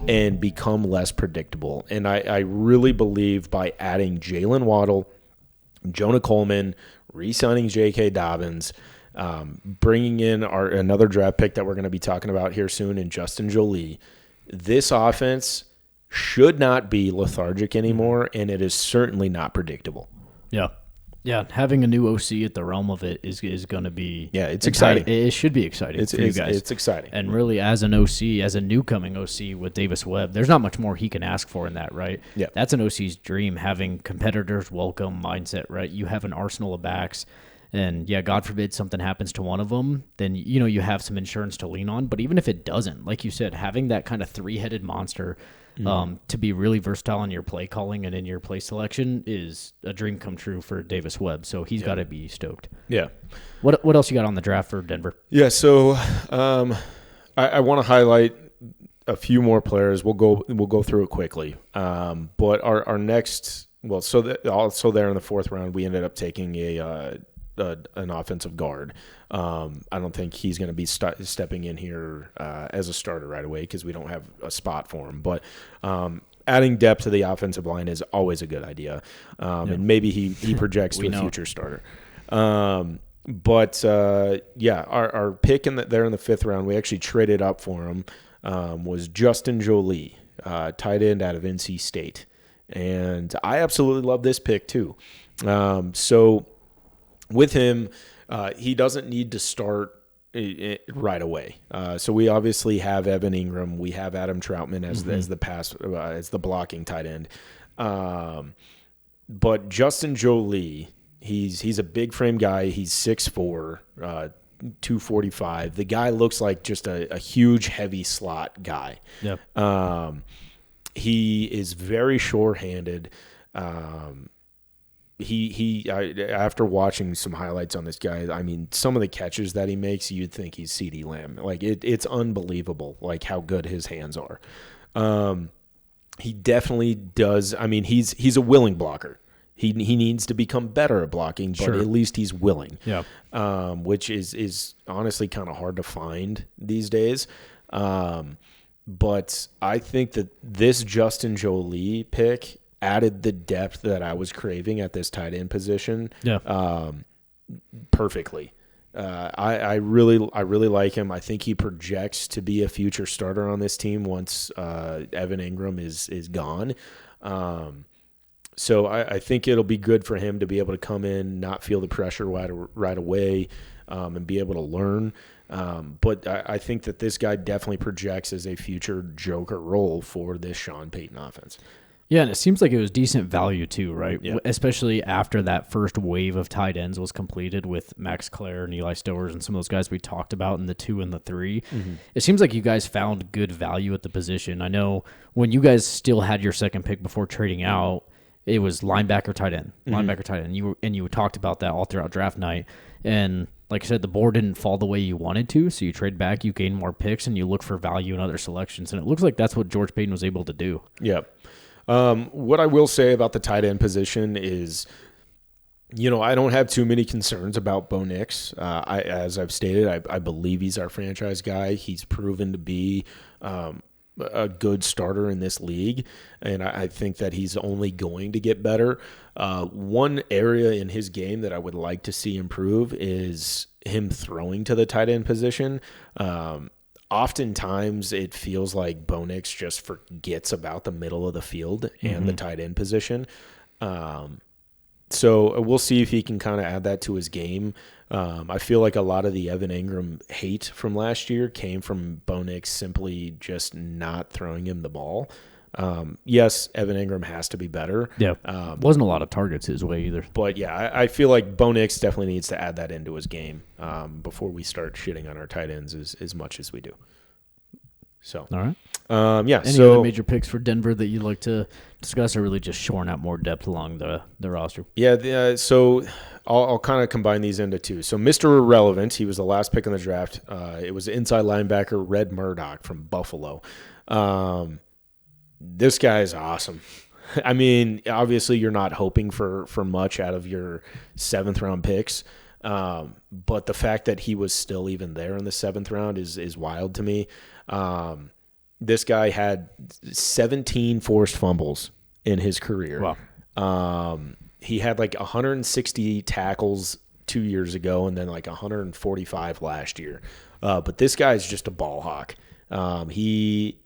[SPEAKER 1] and become less predictable. And I really believe by adding Jalen Waddle, Jonah Coleman, re-signing J.K. Dobbins, bringing in another draft pick that we're going to be talking about here soon, in Justin Jolie, this offense should not be lethargic anymore, and it is certainly not predictable.
[SPEAKER 2] Yeah. Yeah, having a new OC at the realm of it is going to be...
[SPEAKER 1] Yeah, it's exciting.
[SPEAKER 2] It should be exciting for you guys.
[SPEAKER 1] It's exciting.
[SPEAKER 2] And really, as an OC, as a newcoming OC with Davis Webb, there's not much more he can ask for in that, right?
[SPEAKER 1] Yeah.
[SPEAKER 2] That's an OC's dream, having competitors welcome mindset, right? You have an arsenal of backs, and God forbid something happens to one of them, then, you have some insurance to lean on. But even if it doesn't, like you said, having that kind of 3-headed monster to be really versatile in your play calling and in your play selection is a dream come true for Davis Webb. So he's got to be stoked.
[SPEAKER 1] Yeah.
[SPEAKER 2] What else you got on the draft for Denver?
[SPEAKER 1] Yeah. So I want to highlight a few more players. We'll go through it quickly. But our next, also there in the 4th round, we ended up taking an offensive guard. I don't think he's going to be stepping in here as a starter right away, because we don't have a spot for him. But adding depth to the offensive line is always a good idea, and maybe he projects to a future starter. But our pick there in the 5th round, we actually traded up for him, was Justin Jolie, tight end out of NC State, and I absolutely love this pick too. So with him, he doesn't need to start right away. So we obviously have Evan Ingram. We have Adam Troutman as the blocking tight end. But Justin Jolie, he's a big frame guy. He's 6'4", 245. The guy looks like just a huge, heavy slot guy. Yep. He is very sure-handed. He after watching some highlights on this guy, I mean, some of the catches that he makes, you'd think he's CeeDee Lamb. Like it's unbelievable, like how good his hands are. He definitely does. I mean, he's a willing blocker. He needs to become better at blocking, but at least he's willing. Yeah. Which is honestly kind of hard to find these days. But I think that this Justin Jolie pick added the depth that I was craving at this tight end position perfectly. I really like him. I think he projects to be a future starter on this team once Evan Ingram is gone. So I think it'll be good for him to be able to come in, not feel the pressure right away, and be able to learn. But I think that this guy definitely projects as a future joker role for this Sean Payton offense.
[SPEAKER 2] Yeah, and it seems like it was decent value too, right?
[SPEAKER 1] Yeah.
[SPEAKER 2] Especially after that first wave of tight ends was completed with Max Clare and Eli Stowers and some of those guys we talked about in the 2 and the 3. Mm-hmm. It seems like you guys found good value at the position. I know when you guys still had your second pick before trading out, it was linebacker, tight end, linebacker, tight end. You talked about that all throughout draft night. And like I said, the board didn't fall the way you wanted to, so you trade back, you gain more picks, and you look for value in other selections. And it looks like that's what George Payton was able to do.
[SPEAKER 1] Yeah. What I will say about the tight end position is, I don't have too many concerns about Bo Nix. As I've stated, I believe he's our franchise guy. He's proven to be a good starter in this league, and I think that he's only going to get better. One area in his game that I would like to see improve is him throwing to the tight end position. Oftentimes it feels like Bo Nix just forgets about the middle of the field and the tight end position. So we'll see if he can kind of add that to his game. I feel like a lot of the Evan Ingram hate from last year came from Bo Nix simply just not throwing him the ball. Yes, Evan Ingram has to be better.
[SPEAKER 2] Yeah, wasn't a lot of targets his way either.
[SPEAKER 1] But yeah, I feel like Bo Nix definitely needs to add that into his game before we start shitting on our tight ends as much as we do. So
[SPEAKER 2] all right,
[SPEAKER 1] yeah.
[SPEAKER 2] Any other major picks for Denver that you'd like to discuss, or really just shoring out more depth along the roster?
[SPEAKER 1] Yeah, so I'll kind of combine these into two. So Mr. Irrelevant, he was the last pick in the draft. It was inside linebacker Red Murdoch from Buffalo. This guy is awesome. I mean, obviously you're not hoping for much out of your 7th round picks, but the fact that he was still even there in the 7th round is wild to me. This guy had 17 forced fumbles in his career.
[SPEAKER 2] Wow.
[SPEAKER 1] He had like 160 tackles 2 years ago and then like 145 last year. But this guy is just a ball hawk. He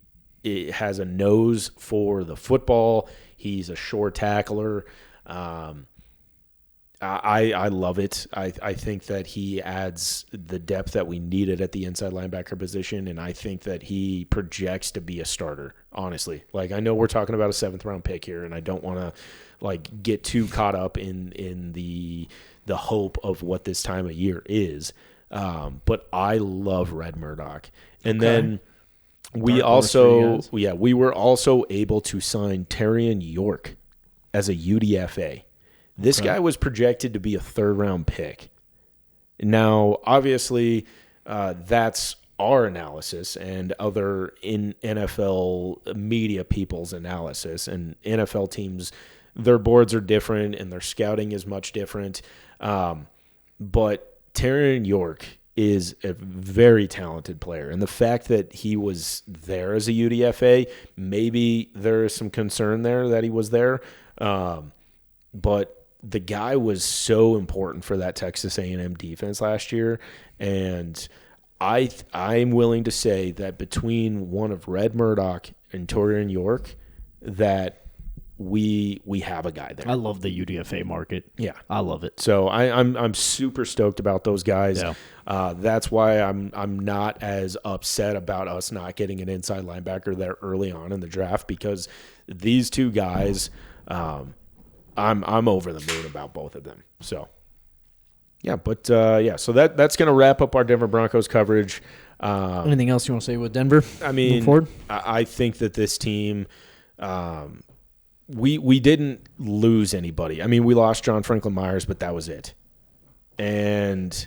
[SPEAKER 1] has a nose for the football. He's a sure tackler. I love it. I think that he adds the depth that we needed at the inside linebacker position, and I think that he projects to be a starter, honestly. Like, I know we're talking about a 7th round pick here, and I don't want to like get too caught up in the hope of what this time of year is. But I love Red Murdoch. And then we were also able to sign Terrion York as a UDFA. This guy was projected to be a 3rd round pick. Now, obviously, that's our analysis and other in NFL media people's analysis. And NFL teams, their boards are different and their scouting is much different. But Terrion York is a very talented player. And the fact that he was there as a UDFA, maybe there is some concern there that he was there. But the guy was so important for that Texas A&M defense last year, and I'm willing to say that between one of Red Murdoch and Terrion York, that we have a guy there.
[SPEAKER 2] I love the UDFA market.
[SPEAKER 1] Yeah,
[SPEAKER 2] I love it.
[SPEAKER 1] So I'm super stoked about those guys. Yeah. That's why I'm not as upset about us not getting an inside linebacker there early on in the draft, because these two guys. I'm over the moon about both of them. So, yeah, but so that's going to wrap up our Denver Broncos coverage.
[SPEAKER 2] Anything else you want to say with Denver?
[SPEAKER 1] I mean, I think that this team, we didn't lose anybody. I mean, we lost John Franklin Myers, but that was it. And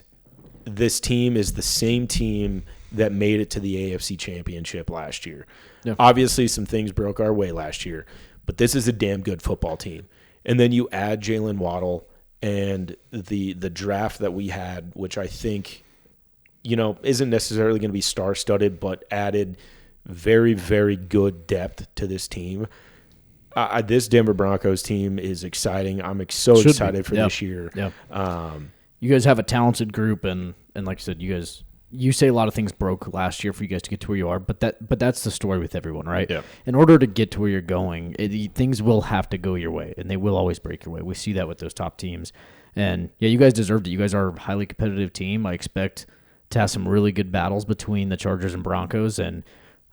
[SPEAKER 1] this team is the same team that made it to the AFC Championship last year. Yeah. Obviously, some things broke our way last year, but this is a damn good football team. And then you add Jalen Waddle and the draft that we had, which I think, isn't necessarily going to be star-studded, but added very, very good depth to this team. This Denver Broncos team is exciting. I'm so excited for this year.
[SPEAKER 2] Yeah. You guys have a talented group, and And like I said, you say a lot of things broke last year for you guys to get to where you are, but that's the story with everyone, right?
[SPEAKER 1] Yeah.
[SPEAKER 2] In order to get to where you're going, things will have to go your way, and they will always break your way. We see that with those top teams. And, yeah, you guys deserved it. You guys are a highly competitive team. I expect to have some really good battles between the Chargers and Broncos, and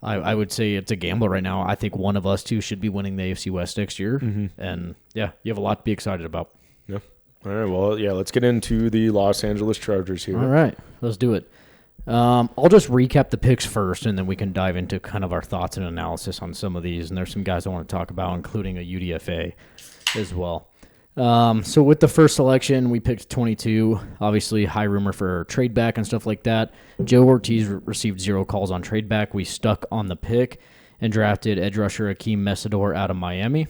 [SPEAKER 2] I would say it's a gamble right now. I think one of us two should be winning the AFC West next year, and, yeah, you have a lot to be excited about.
[SPEAKER 1] Yeah. All right, well, yeah, let's get into the Los Angeles Chargers here.
[SPEAKER 2] All right, let's do it. I'll just recap the picks first, and then we can dive into kind of our thoughts and analysis on some of these. And there's some guys I want to talk about, including a UDFA as well. So with the first selection, we picked 22. Obviously, high rumor for trade back and stuff like that. Joe Ortiz received 0 calls on trade back. We stuck on the pick and drafted edge rusher Akeem Mesidor out of Miami.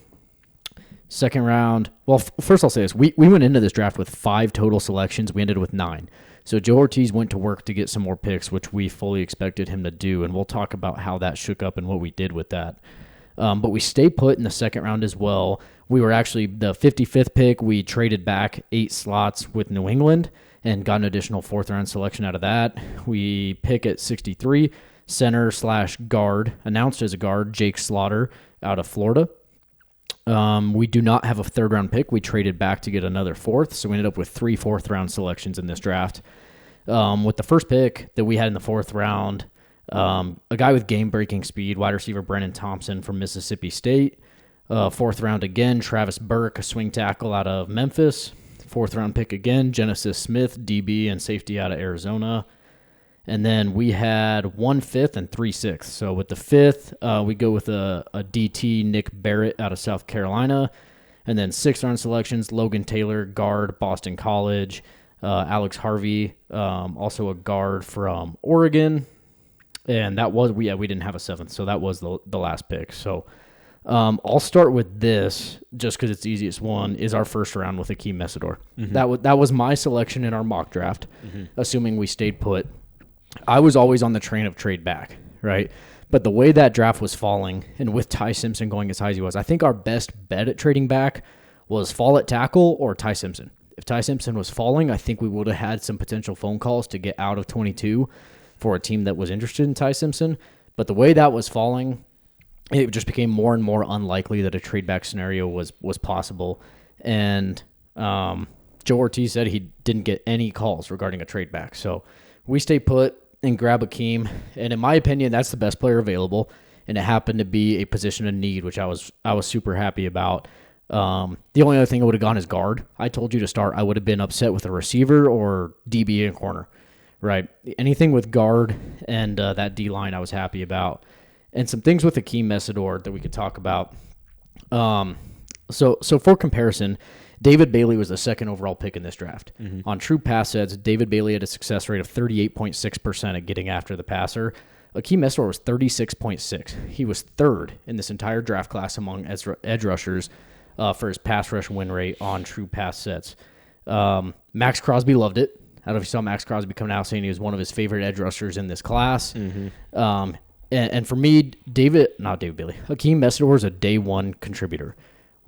[SPEAKER 2] Second round, well, first I'll say this. We went into this draft with 5 total selections. We ended with 9. So Joe Ortiz went to work to get some more picks, which we fully expected him to do, and we'll talk about how that shook up and what we did with that. But we stayed put in the second round as well. We were actually the 55th pick. We traded back 8 slots with New England and got an additional 4th-round selection out of that. We pick at 63, center/guard, announced as a guard, Jake Slaughter out of Florida. We do not have a 3rd-round pick. We traded back to get another 4th, so we ended up with 3 4th-round selections in this draft. With the first pick that we had in the 4th round, a guy with game-breaking speed, wide receiver Brennan Thompson from Mississippi State. 4th round again, Travis Burke, a swing tackle out of Memphis. 4th-round pick again, Genesis Smith, DB and safety out of Arizona. And then we had 1 5th and 3 6ths. So with the 5th, we go with a DT, Nick Barrett out of South Carolina. And then 6th-round selections, Logan Taylor, guard, Boston College. Alex Harvey, also a guard from Oregon. And that was, we didn't have a 7th, so that was the last pick. So I'll start with this, just because it's the easiest one, is our first round with Akeem Mesidor. That was my selection in our mock draft, assuming we stayed put. I was always on the train of trade back, right? But the way that draft was falling, and with Ty Simpson going as high as he was, I think our best bet at trading back was fall at tackle or Ty Simpson. If Ty Simpson was falling, I think we would have had some potential phone calls to get out of 22 for a team that was interested in Ty Simpson. But the way that was falling, it just became more and more unlikely that a trade back scenario was possible. And Joe Ortiz said he didn't get any calls regarding a trade back. So we stay put and grab Akeem. And in my opinion, that's the best player available. And it happened to be a position of need, which I was super happy about. The only other thing I would have gone is guard. I told you to start. I would have been upset with a receiver or DB and corner, right? Anything with guard and that D-line I was happy about. And some things with Akeem Mesidor that we could talk about. So for comparison, David Bailey was the 2nd overall pick in this draft. On true pass sets, David Bailey had a success rate of 38.6% at getting after the passer. Akeem Mesidor was 36.6. He was 3rd in this entire draft class among edge rushers for his pass rush win rate on true pass sets. Max Crosby loved it. I don't know if you saw Max Crosby coming out saying he was one of his favorite edge rushers in this class. And for me, Akeem Mesidor is a day one contributor.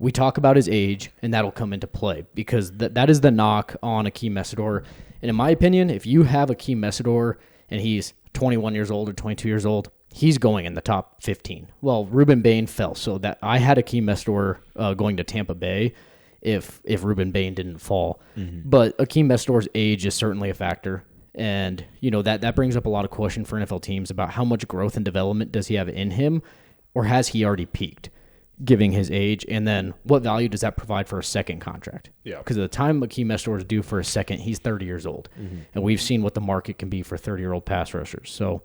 [SPEAKER 2] We talk about his age, and that'll come into play because that is the knock on Akeem Mesidor. And in my opinion, if you have Akeem Mesidor and he's 21 years old or 22 years old, he's going in the top 15. Well, Ruben Bain fell, so that I had Akeem Mesidor going to Tampa Bay if Ruben Bain didn't fall. But Akeem Mesidor's age is certainly a factor. And, that brings up a lot of question for NFL teams about how much growth and development does he have in him, or has he already peaked, giving his age? And then what value does that provide for a second contract? Yeah. Because at the time Akeem Mesidor is due for a second, he's 30 years old. And we've seen what the market can be for 30-year-old pass rushers. So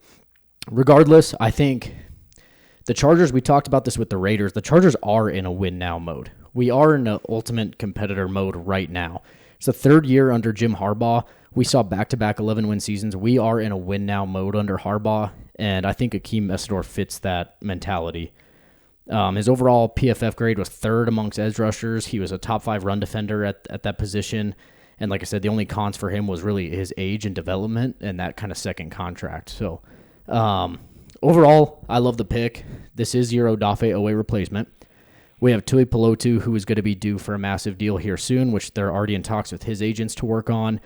[SPEAKER 2] regardless, I think the Chargers, we talked about this with the Raiders, the Chargers are in a win-now mode. We are in an ultimate competitor mode right now. It's the 3rd year under Jim Harbaugh. We saw back-to-back 11-win seasons. We are in a win-now mode under Harbaugh, and I think Akeem Mesidor fits that mentality. His overall PFF grade was 3rd amongst edge rushers. He was a top 5 run defender at that position. And like I said, the only cons for him was really his age and development and that kind of second contract. So overall, I love the pick. This is your Odafe Owe replacement. We have Tui Pelotu, who is going to be due for a massive deal here soon, which they're already in talks with his agents to work on.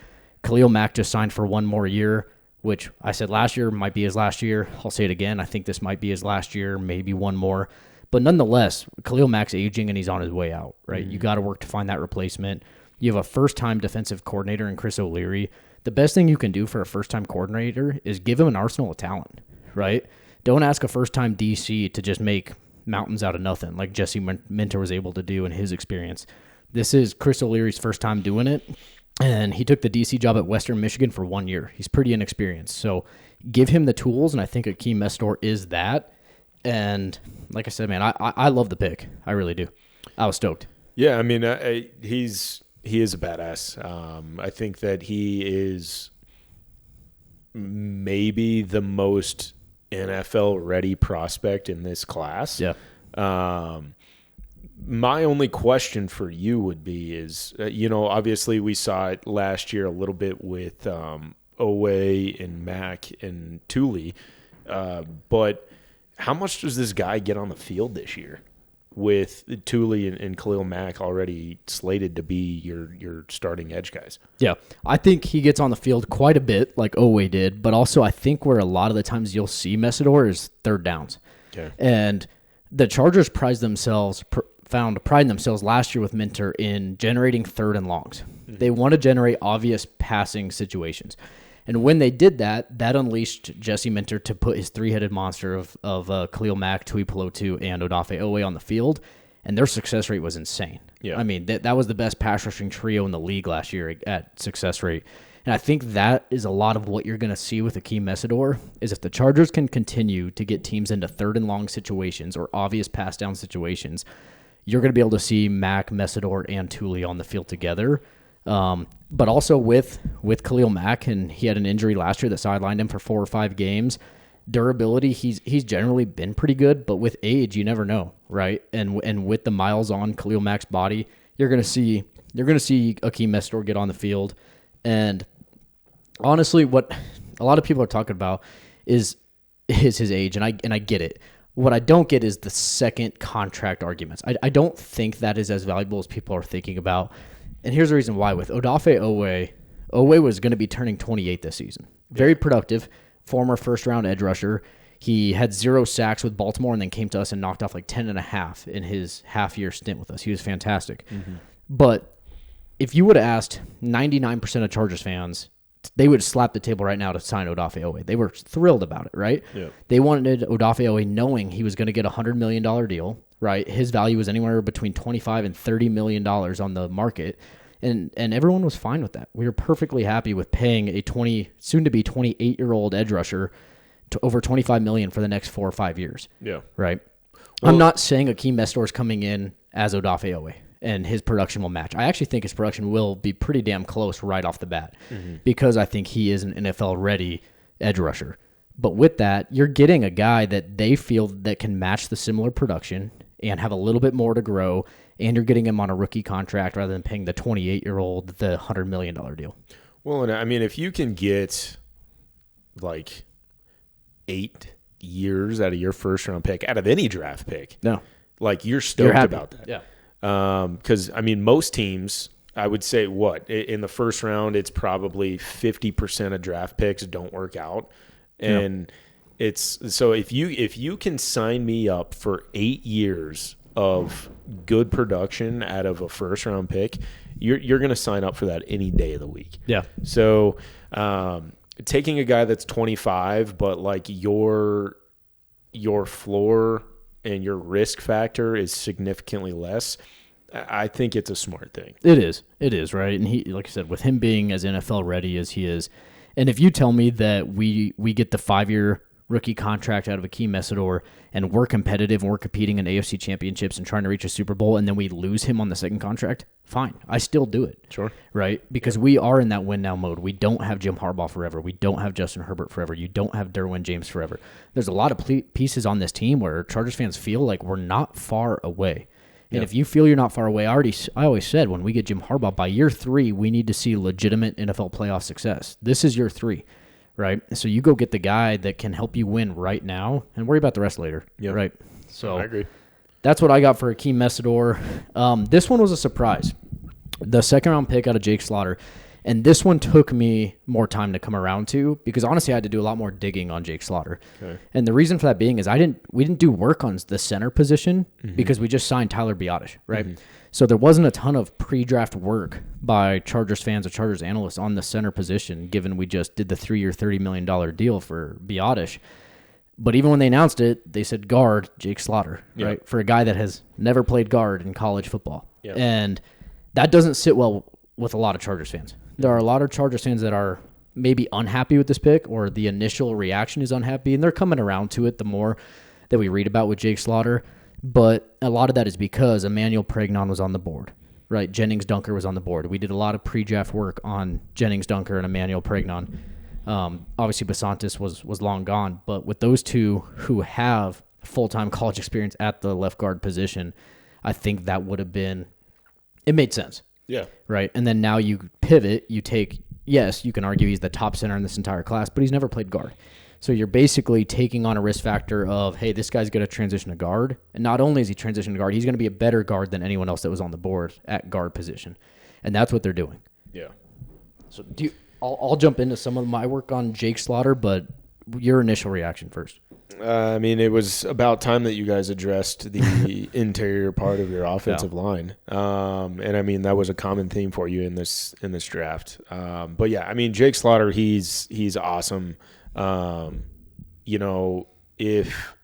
[SPEAKER 2] Khalil Mack just signed for one more year, which I said last year might be his last year. I'll say it again. I think this might be his last year, maybe one more. But nonetheless, Khalil Mack's aging and he's on his way out, right? You got to work to find that replacement. You have a first-time defensive coordinator in Chris O'Leary. The best thing you can do for a first-time coordinator is give him an arsenal of talent, right? Don't ask a first-time DC to just make mountains out of nothing like Jesse Minter was able to do in his experience. This is Chris O'Leary's first time doing it, and he took the DC job at Western Michigan for 1 year. He's pretty inexperienced, so give him the tools, and I think Akeem Mestor is that. And like I said, man, I love the pick. I really do. I was stoked.
[SPEAKER 1] Yeah, I mean, he is a badass. I think that he is maybe the most NFL-ready prospect in this class.
[SPEAKER 2] Yeah.
[SPEAKER 1] My only question for you would be is, obviously we saw it last year a little bit with Owe and Mack and Thule, but how much does this guy get on the field this year with Thule and Khalil Mack already slated to be your starting edge guys?
[SPEAKER 2] Yeah, I think he gets on the field quite a bit like Owe did, but also I think where a lot of the times you'll see Messidor is third downs.
[SPEAKER 1] Okay.
[SPEAKER 2] And the Chargers prided themselves last year with Minter in generating third and longs. Mm-hmm. They want to generate obvious passing situations. And when they did that, that unleashed Jesse Minter to put his three-headed monster of Khalil Mack, Tui Pelotu, and Odafe Owe on the field, and their success rate was insane.
[SPEAKER 1] Yeah.
[SPEAKER 2] I mean, that was the best pass rushing trio in the league last year at success rate. And I think that is a lot of what you're going to see with Akeem Messidor, is if the Chargers can continue to get teams into third and long situations or obvious pass down situations, you're going to be able to see Mack, Messidor, and Thule on the field together. But also with Khalil Mack, and he had an injury last year that sidelined him for 4 or 5 games. Durability, he's generally been pretty good, but with age, you never know, right? And with the miles on Khalil Mack's body, you're gonna see Akeem Messidor get on the field. And honestly, what a lot of people are talking about is his age, and I get it. What I don't get is the second contract arguments. I don't think that is as valuable as people are thinking about. And here's the reason why. With Odafe Owe was going to be turning 28 this season. Very productive, former first-round edge rusher. He had 0 sacks with Baltimore and then came to us and knocked off like 10.5 in his half-year stint with us. He was fantastic. Mm-hmm. But if you would have asked 99% of Chargers fans, they would slap the table right now to sign Odafe Owe. They were thrilled about it, right?
[SPEAKER 1] Yeah.
[SPEAKER 2] They wanted Odafe Owe knowing he was going to get a $100 million deal, right? His value was anywhere between $25 and $30 million on the market, and everyone was fine with that. We were perfectly happy with paying a soon-to-be 28-year-old edge rusher to over $25 million for the next 4 or 5 years.
[SPEAKER 1] Yeah.
[SPEAKER 2] Right? Well, I'm not saying Akeem Messidor is coming in as Odafe Owe and his production will match. I actually think his production will be pretty damn close right off the bat because I think he is an NFL-ready edge rusher. But with that, you're getting a guy that they feel that can match the similar production and have a little bit more to grow, and you're getting him on a rookie contract rather than paying the 28-year-old the $100 million deal.
[SPEAKER 1] Well, and I mean, if you can get like 8 years out of your first-round pick, out of any draft pick, like you're stoked about that.
[SPEAKER 2] Yeah.
[SPEAKER 1] Because, I mean, most teams, I would say, in the first round, it's probably 50% of draft picks don't work out. And it's so if you can sign me up for 8 years of good production out of a first round pick, you're going to sign up for that any day of the week.
[SPEAKER 2] Yeah.
[SPEAKER 1] So taking a guy that's 25, but like your floor and your risk factor is significantly less, I think it's a smart thing.
[SPEAKER 2] It is, right? And he, like I said, with him being as NFL ready as he is, and if you tell me that we get the 5-year rookie contract out of Akeem Messidor and we're competitive and we're competing in AFC championships and trying to reach a Super Bowl and then we lose him on the second contract, fine. I still do it.
[SPEAKER 1] Sure.
[SPEAKER 2] Right? Because we are in that win now mode. We don't have Jim Harbaugh forever. We don't have Justin Herbert forever. You don't have Derwin James forever. There's a lot of pieces on this team where Chargers fans feel like we're not far away. And if you feel you're not far away, I always said when we get Jim Harbaugh, by year 3, we need to see legitimate NFL playoff success. This is year 3, right? So you go get the guy that can help you win right now and worry about the rest later, right? So
[SPEAKER 1] I agree.
[SPEAKER 2] That's what I got for Akeem Messidor. This one was a surprise. The second-round pick out of Jake Slaughter. And this one took me more time to come around to because honestly, I had to do a lot more digging on Jake Slaughter. Okay. And the reason for that being is we didn't do work on the center position because we just signed Tyler Biotish, right? So there wasn't a ton of pre-draft work by Chargers fans or Chargers analysts on the center position, given we just did the 3-year, $30 million deal for Biotish. But even when they announced it, they said guard Jake Slaughter, right? For a guy that has never played guard in college football. Yep. And that doesn't sit well with a lot of Chargers fans. There are a lot of Chargers fans that are maybe unhappy with this pick or the initial reaction is unhappy, and they're coming around to it the more that we read about with Jake Slaughter. But a lot of that is because Emmanuel Pregnon was on the board, right? Jennings Dunker was on the board. We did a lot of pre-draft work on Jennings Dunker and Emmanuel Pregnon. Obviously, Basantis was long gone, but with those two who have full-time college experience at the left guard position, I think that would have been – it made sense.
[SPEAKER 1] Yeah.
[SPEAKER 2] Right. And then now you pivot, you take, yes, you can argue he's the top center in this entire class, but he's never played guard. So you're basically taking on a risk factor of, hey, this guy's going to transition to guard. And not only is he transitioning to guard, he's going to be a better guard than anyone else that was on the board at guard position. And that's what they're doing.
[SPEAKER 1] Yeah.
[SPEAKER 2] So I'll jump into some of my work on Jake Slaughter, but your initial reaction first.
[SPEAKER 1] I mean, it was about time that you guys addressed the interior part of your offensive line, and I mean that was a common theme for you in this draft. But yeah, I mean Jake Slaughter, he's awesome. You know, if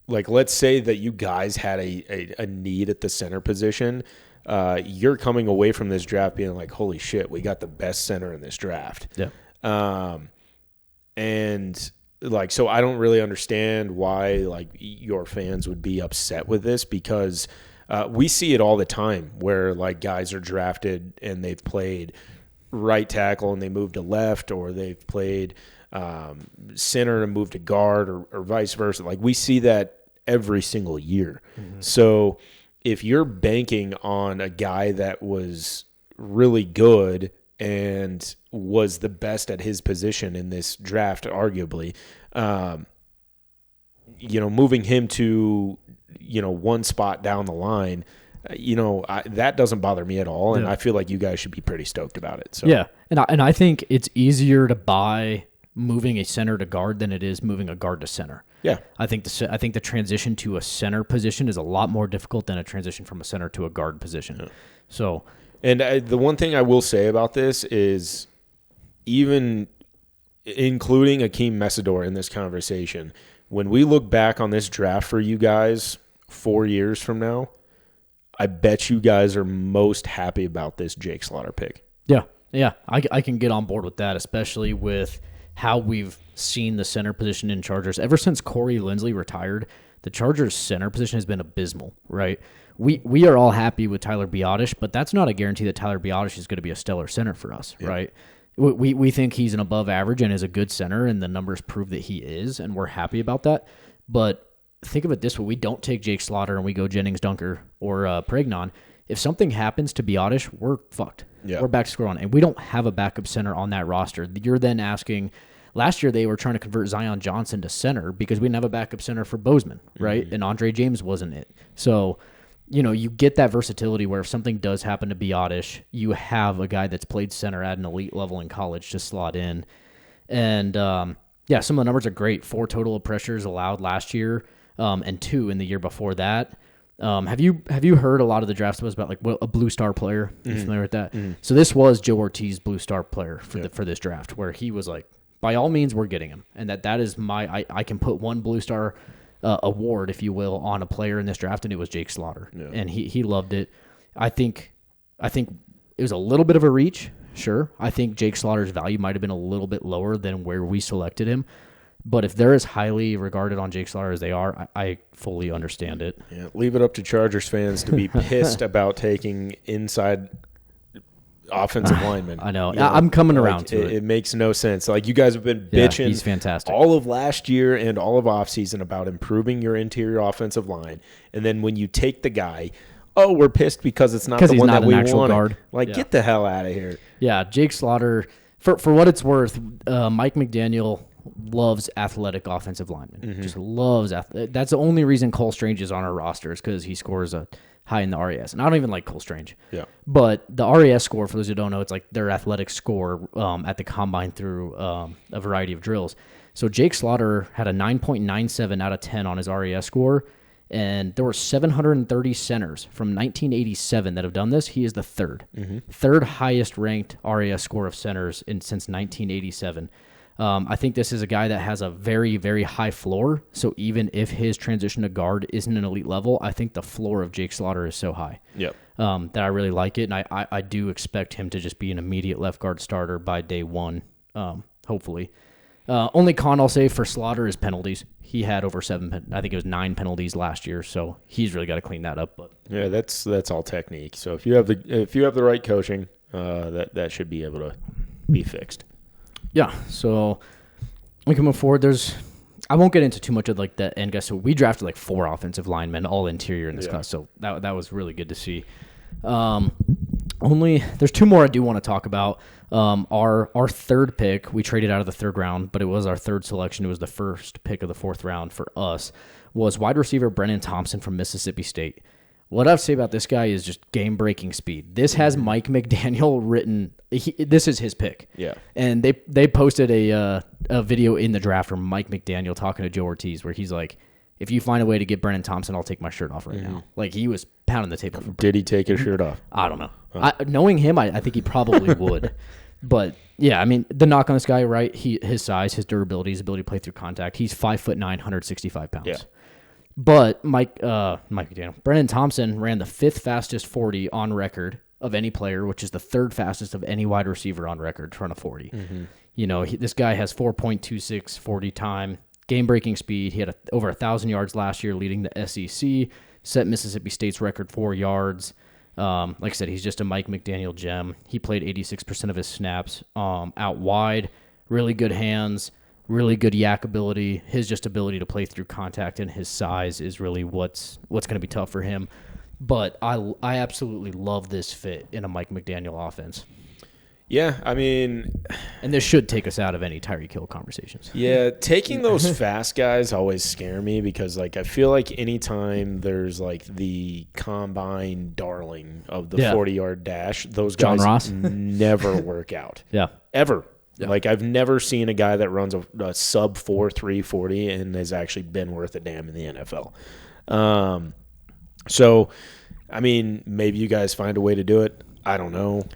[SPEAKER 1] like let's say that you guys had a need at the center position, you're coming away from this draft being like, holy shit, we got the best center in this draft.
[SPEAKER 2] Yeah.
[SPEAKER 1] And like, so I don't really understand why like your fans would be upset with this because we see it all the time where like guys are drafted and they've played right tackle and they move to left, or they've played center and moved to guard, or vice versa. Like we see that every single year. Mm-hmm. So if you're banking on a guy that was really good and was the best at his position in this draft, arguably, you know, moving him to, you know, one spot down the line, you know, that doesn't bother me at all. And I feel like you guys should be pretty stoked about it. So
[SPEAKER 2] yeah. And I think it's easier to buy moving a center to guard than it is moving a guard to center.
[SPEAKER 1] Yeah.
[SPEAKER 2] I think the transition to a center position is a lot more difficult than a transition from a center to a guard position. Yeah. So,
[SPEAKER 1] and the one thing I will say about this is, even including Akeem Mesidor in this conversation, when we look back on this draft for you guys 4 years from now, I bet you guys are most happy about this Jake Slaughter pick.
[SPEAKER 2] Yeah, I can get on board with that, especially with how we've seen the center position in Chargers. Ever since Corey Linsley retired, the Chargers center position has been abysmal, right? We are all happy with Tyler Biotish, but that's not a guarantee that Tyler Biotish is going to be a stellar center for us, right? We think he's an above average and is a good center, and the numbers prove that he is, and we're happy about that. But think of it this way. We don't take Jake Slaughter and we go Jennings Dunker or Pregnon. If something happens to Biotish, we're fucked. Yeah. We're back to square one, and we don't have a backup center on that roster. You're then asking, last year they were trying to convert Zion Johnson to center because we didn't have a backup center for Bozeman, right? Mm-hmm. And Andre James wasn't it. So, you know, you get that versatility where if something does happen to Biotish, you have a guy that's played center at an elite level in college to slot in. And, yeah, some of the numbers are great. 4 total pressures allowed last year, and 2 in the year before that. Have you heard a lot of the drafts was about like a blue star player? Mm-hmm. You familiar with that? Mm-hmm. So this was Joe Ortiz blue star player for this draft, where he was like, by all means, we're getting him, and that is I can put one blue star award, if you will, on a player in this draft, and it was Jake Slaughter, and he loved it. I think it was a little bit of a reach, sure. I think Jake Slaughter's value might have been a little bit lower than where we selected him. But if they're as highly regarded on Jake Slaughter as they are, I fully understand it.
[SPEAKER 1] Yeah, leave it up to Chargers fans to be pissed about taking inside offensive linemen.
[SPEAKER 2] I know. I'm coming around to it.
[SPEAKER 1] It makes no sense. Like, you guys have been bitching
[SPEAKER 2] he's fantastic.
[SPEAKER 1] all of last year and all of offseason about improving your interior offensive line. And then when you take the guy, we're pissed because it's not the one that we wanted. Guard. Like, get the hell out of here.
[SPEAKER 2] Yeah, Jake Slaughter, for what it's worth, Mike McDaniel loves athletic offensive linemen. Mm-hmm. Just loves that's the only reason Cole Strange is on our roster, is because he scores a high in the RAS. And I don't even like Cole Strange.
[SPEAKER 1] Yeah.
[SPEAKER 2] But the RAS score, for those who don't know, it's like their athletic score at the combine through a variety of drills. So Jake Slaughter had a 9.97 out of 10 on his RAS score, and there were 730 centers from 1987 that have done this. He is the third highest ranked RAS score of centers since 1987. I think this is a guy that has a very, very high floor. So even if his transition to guard isn't an elite level, I think the floor of Jake Slaughter is so high that I really like it. And I do expect him to just be an immediate left guard starter by day one, hopefully. Only con I'll say for Slaughter is penalties. He had over 9 penalties last year, so he's really got to clean that up. But
[SPEAKER 1] yeah, that's all technique. So if you have the right coaching, that should be able to be fixed.
[SPEAKER 2] Yeah, so we can move forward. I won't get into too much of like the end guys. So we drafted like 4 offensive linemen, all interior in this class. So that was really good to see. There's 2 more I do want to talk about. Our third pick, we traded out of the 3rd round, but it was our 3rd selection. It was the first pick of the 4th round for us, was wide receiver Brennan Thompson from Mississippi State. What I have to say about this guy is just game-breaking speed. This has Mike McDaniel written. This is his pick.
[SPEAKER 1] Yeah.
[SPEAKER 2] And they posted a video in the draft from Mike McDaniel talking to Joe Ortiz where he's like, if you find a way to get Brennan Thompson, I'll take my shirt off right now. Like, he was pounding the table.
[SPEAKER 1] Did he take his shirt off?
[SPEAKER 2] I don't know. Knowing him, I think he probably would. But, yeah, I mean, the knock on this guy, right, his size, his durability, his ability to play through contact, he's 5'9", 165 pounds. Yeah. But Mike McDaniel, Brennan Thompson ran the 5th fastest 40 on record of any player, which is the 3rd fastest of any wide receiver on record to run a 40. You know, this guy has 4.26 40 time, game-breaking speed. He had over 1,000 yards last year leading the SEC, set Mississippi State's record 4 yards. Like I said, he's just a Mike McDaniel gem. He played 86% of his snaps out wide, really good hands, really good yak ability. His just ability to play through contact and his size is really what's going to be tough for him. But I absolutely love this fit in a Mike McDaniel offense.
[SPEAKER 1] Yeah, I mean...
[SPEAKER 2] And this should take us out of any Tyreek Hill conversations.
[SPEAKER 1] Yeah, taking those fast guys always scare me because, like, I feel like anytime there's, like, the combine darling of the 40-yard dash, those guys
[SPEAKER 2] Ross.
[SPEAKER 1] never work out.
[SPEAKER 2] Yeah.
[SPEAKER 1] Ever.
[SPEAKER 2] Yeah.
[SPEAKER 1] Like, I've never seen a guy that runs a sub 4.3 40 and has actually been worth a damn in the NFL. So, I mean, maybe you guys find a way to do it. I don't know.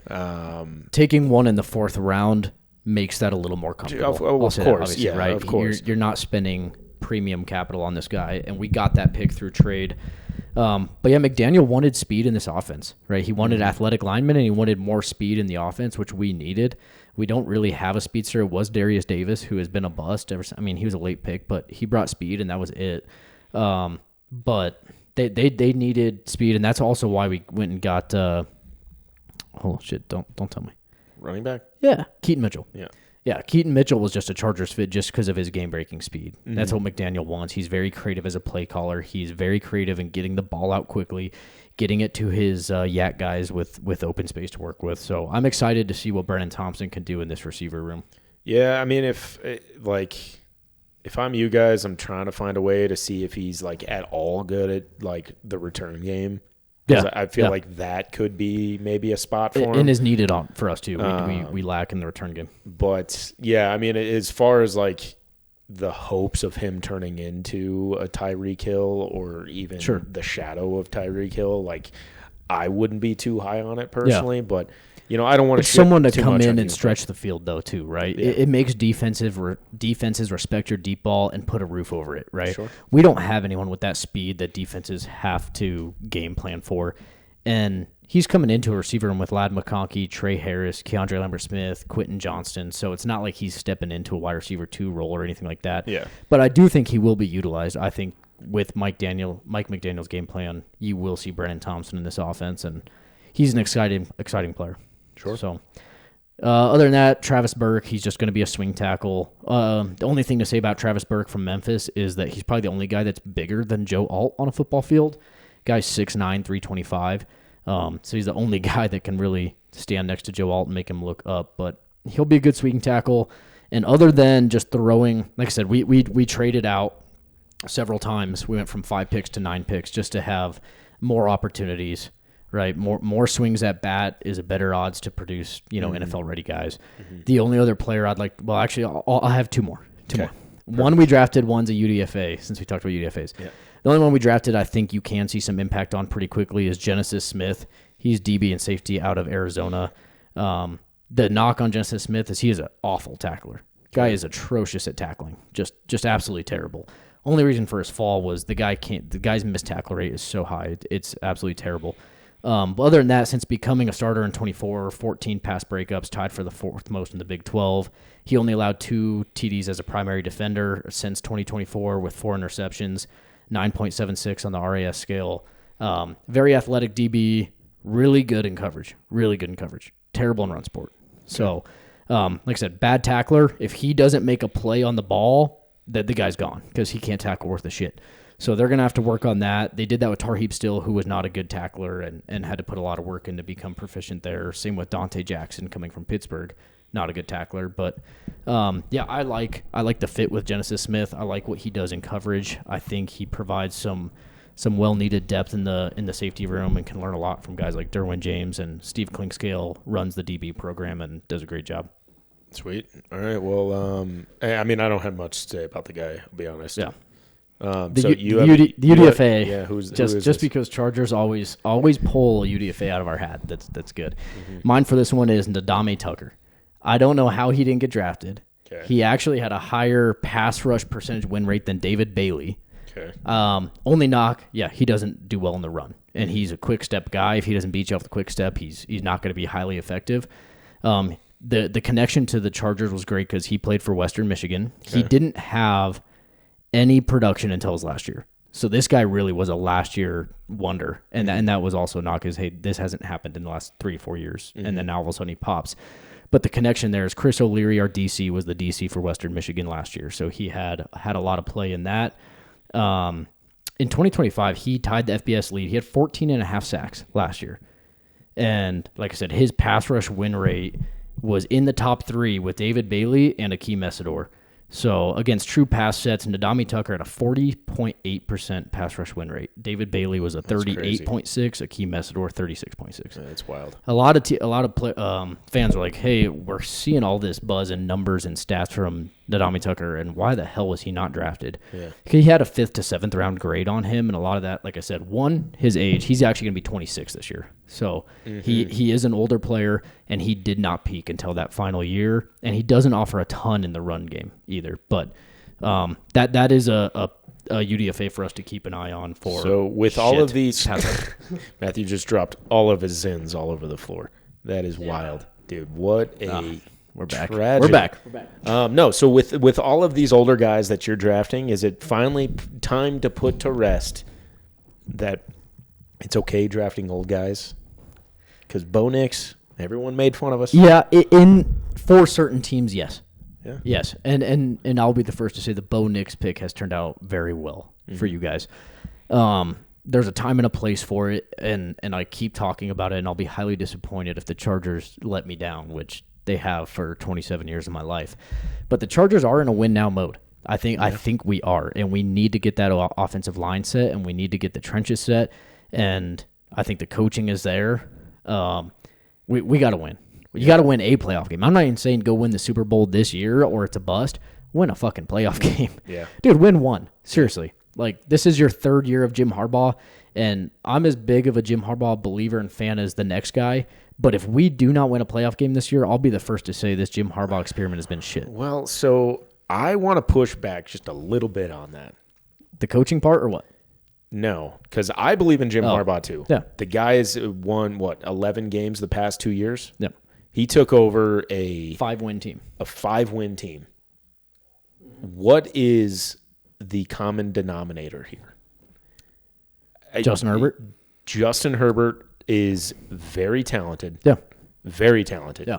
[SPEAKER 2] Taking one in the 4th round makes that a little more comfortable.
[SPEAKER 1] Of course,
[SPEAKER 2] that, right?
[SPEAKER 1] Of course.
[SPEAKER 2] You're not spending premium capital on this guy, and we got that pick through trade. But yeah, McDaniel wanted speed in this offense, right? He wanted athletic linemen, and he wanted more speed in the offense, which we needed. We don't really have a speedster. It was Darius Davis, who has been a bust. I mean, he was a late pick, but he brought speed, and that was it. But they needed speed, and that's also why we went and got. Oh shit! Don't tell me.
[SPEAKER 1] Running back?
[SPEAKER 2] Yeah, Keaton Mitchell.
[SPEAKER 1] Yeah,
[SPEAKER 2] Keaton Mitchell was just a Chargers fit just because of his game-breaking speed. That's what McDaniel wants. He's very creative as a play caller. He's very creative in getting the ball out quickly, getting it to his yak guys with open space to work with. So I'm excited to see what Brennan Thompson can do in this receiver room.
[SPEAKER 1] Yeah, I mean, if I'm you guys, I'm trying to find a way to see if he's like at all good at like the return game. Yeah, I feel like that could be maybe a spot for him.
[SPEAKER 2] And is needed for us too. We lack in the return game.
[SPEAKER 1] But yeah, I mean, as far as like the hopes of him turning into a Tyreek Hill or even the shadow of Tyreek Hill, like I wouldn't be too high on it personally. But you know, I don't want to
[SPEAKER 2] someone to come in and stretch the field though too, right?
[SPEAKER 1] Yeah.
[SPEAKER 2] It makes defenses respect your deep ball and put a roof over it, right?
[SPEAKER 1] Sure.
[SPEAKER 2] We don't have anyone with that speed that defenses have to game plan for, and he's coming into a receiver room with Ladd McConkey, Trey Harris, Keandre Lambert-Smith, Quentin Johnston, so it's not like he's stepping into a wide receiver 2 role or anything like that.
[SPEAKER 1] Yeah.
[SPEAKER 2] But I do think he will be utilized. I think with Mike McDaniel's game plan, you will see Brennan Thompson in this offense, and he's an exciting player.
[SPEAKER 1] Sure.
[SPEAKER 2] So, other than that, Travis Burke, he's just going to be a swing tackle. The only thing to say about Travis Burke from Memphis is that he's probably the only guy that's bigger than Joe Alt on a football field. Guy's 6'9", 325. So he's the only guy that can really stand next to Joe Alt and make him look up. But he'll be a good swing tackle. And other than just throwing, like I said, we traded out several times. We went from 5 picks to 9 picks just to have more opportunities, right? More swings at bat is a better odds to produce, NFL ready guys. The only other player I'd like, well, actually, I'll have two more. Perfect. One we drafted, one's a UDFA, since we talked about UDFAs. Yeah. The only one we drafted I think you can see some impact on pretty quickly is Genesis Smith. He's DB and safety out of Arizona. The knock on Genesis Smith is he is an awful tackler. Guy is atrocious at tackling, just absolutely terrible. Only reason for his fall was the guy's missed tackle rate is so high. It's absolutely terrible. But other than that, since becoming a starter in 24, 14 pass breakups, tied for the fourth most in the Big 12. He only allowed 2 TDs as a primary defender since 2024 with 4 interceptions, 9.76 on the RAS scale. Very athletic DB, really good in coverage, terrible in run support. So, like I said, bad tackler. If he doesn't make a play on the ball, the guy's gone because he can't tackle worth a shit. So they're going to have to work on that. They did that with Tarheeb Still, who was not a good tackler and had to put a lot of work in to become proficient there. Same with Dante Jackson coming from Pittsburgh, not a good tackler. But, I like the fit with Genesis Smith. I like what he does in coverage. I think he provides some well-needed depth in the safety room and can learn a lot from guys like Derwin James, and Steve Klinkscale runs the DB program and does a great job.
[SPEAKER 1] Sweet. All right. Well, I don't have much to say about the guy, I'll be honest.
[SPEAKER 2] Yeah.
[SPEAKER 1] The
[SPEAKER 2] UDFA.
[SPEAKER 1] Who is
[SPEAKER 2] just because Chargers always pull a UDFA out of our hat. That's good. Mine for this one is Ndame Tucker. I don't know how he didn't get drafted. Okay. He actually had a higher pass rush percentage win rate than David Bailey.
[SPEAKER 1] Okay.
[SPEAKER 2] Only knock, he doesn't do well in the run, and he's a quick step guy. If he doesn't beat you off the quick step, he's not going to be highly effective. The connection to the Chargers was great because he played for Western Michigan. Okay. He didn't have any production until his last year. So this guy really was a last year wonder. And that was also knock is, hey, this hasn't happened in the last 3 or 4 years. And then now all of a sudden he pops. But the connection there is Chris O'Leary, our DC, was the DC for Western Michigan last year. So he had a lot of play in that. In 2025, he tied the FBS lead. He had 14.5 sacks last year. And like I said, his pass rush win rate was in the top 3 with David Bailey and Akeem Messidor. So against true pass sets, Ndame Tucker had a 40.8% pass rush win rate. David Bailey was a 38.6, Akeem Messidor 36.6.
[SPEAKER 1] Yeah, that's wild.
[SPEAKER 2] A lot of fans were like, "Hey, we're seeing all this buzz and numbers and stats from Ndame Tucker, and why the hell was he not drafted?"
[SPEAKER 1] Yeah,
[SPEAKER 2] he had a 5th to 7th round grade on him, and a lot of that, like I said, his age. He's actually going to be 26 this year, so he is an older player, and he did not peak until that final year, and he doesn't offer a ton in the run game either. But that is a UDFA for us to keep an eye on for.
[SPEAKER 1] So with all of these, Matthew just dropped all of his Zins all over the floor. That is wild, dude. What a
[SPEAKER 2] we're back.
[SPEAKER 1] Tragedy.
[SPEAKER 2] We're back.
[SPEAKER 1] No, so with all of these older guys that you're drafting, is it finally time to put to rest that it's okay drafting old guys? Because Bo Nix, everyone made fun of us.
[SPEAKER 2] Yeah, for certain teams, yes. Yeah. Yes, and I'll be the first to say the Bo Nix pick has turned out very well for you guys. There's a time and a place for it, and I keep talking about it, and I'll be highly disappointed if the Chargers let me down, which they have for 27 years of my life. But the Chargers are in a win-now mode. I think we are, and we need to get that offensive line set, and we need to get the trenches set, and I think the coaching is there. We got to win. You got to win a playoff game. I'm not even saying go win the Super Bowl this year or it's a bust. Win a fucking playoff game.
[SPEAKER 1] Yeah.
[SPEAKER 2] Dude, win one. Seriously. Like, this is your 3rd year of Jim Harbaugh, and I'm as big of a Jim Harbaugh believer and fan as the next guy. But if we do not win a playoff game this year, I'll be the first to say this Jim Harbaugh experiment has been shit.
[SPEAKER 1] Well, so I want to push back just a little bit on that.
[SPEAKER 2] The coaching part or what?
[SPEAKER 1] No, because I believe in Jim Harbaugh too.
[SPEAKER 2] Yeah.
[SPEAKER 1] The guy has won, 11 games the past 2 years?
[SPEAKER 2] Yep.
[SPEAKER 1] He took over a
[SPEAKER 2] 5-win team.
[SPEAKER 1] A 5-win team. What is the common denominator here?
[SPEAKER 2] Justin Herbert?
[SPEAKER 1] Justin Herbert is very talented.
[SPEAKER 2] Yeah.
[SPEAKER 1] Very talented.
[SPEAKER 2] Yeah.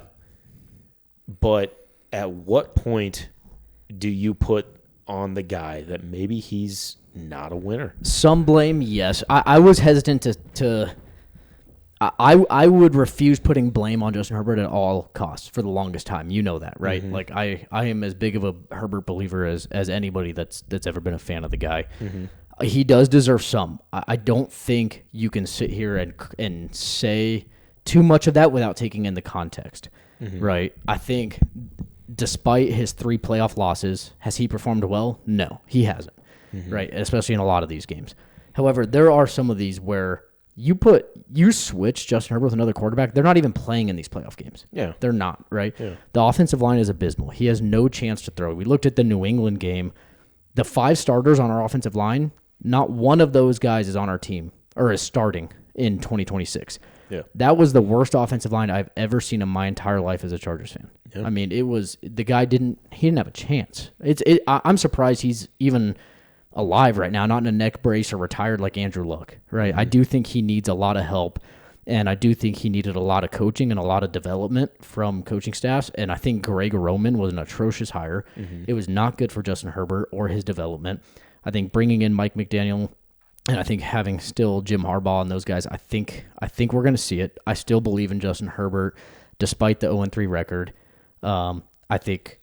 [SPEAKER 1] But at what point do you put on the guy that maybe he's not a winner?
[SPEAKER 2] Some blame, yes. I was hesitant to I would refuse putting blame on Justin Herbert at all costs for the longest time. You know that, right? Mm-hmm. Like I am as big of a Herbert believer as anybody that's ever been a fan of the guy. Mm-hmm. He does deserve some. I don't think you can sit here and say too much of that without taking in the context, right? I think despite his 3 playoff losses, has he performed well? No, he hasn't, right? Especially in a lot of these games. However, there are some of these where you switch Justin Herbert with another quarterback, they're not even playing in these playoff games.
[SPEAKER 1] Yeah.
[SPEAKER 2] They're not, right?
[SPEAKER 1] Yeah.
[SPEAKER 2] The offensive line is abysmal. He has no chance to throw. We looked at the New England game. The 5 starters on our offensive line, not one of those guys is on our team or is starting in 2026.
[SPEAKER 1] Yeah.
[SPEAKER 2] That was the worst offensive line I've ever seen in my entire life as a Chargers fan. Yeah. I mean, it was the guy didn't have a chance. I'm surprised he's even alive right now, not in a neck brace or retired like Andrew Luck, right? I do think he needs a lot of help, and I do think he needed a lot of coaching and a lot of development from coaching staffs, and I think Greg Roman was an atrocious hire. It was not good for Justin Herbert or his development. I think bringing in Mike McDaniel and I think having still Jim Harbaugh and those guys, I think we're going to see it. I still believe in Justin Herbert despite the 0-3 record. I think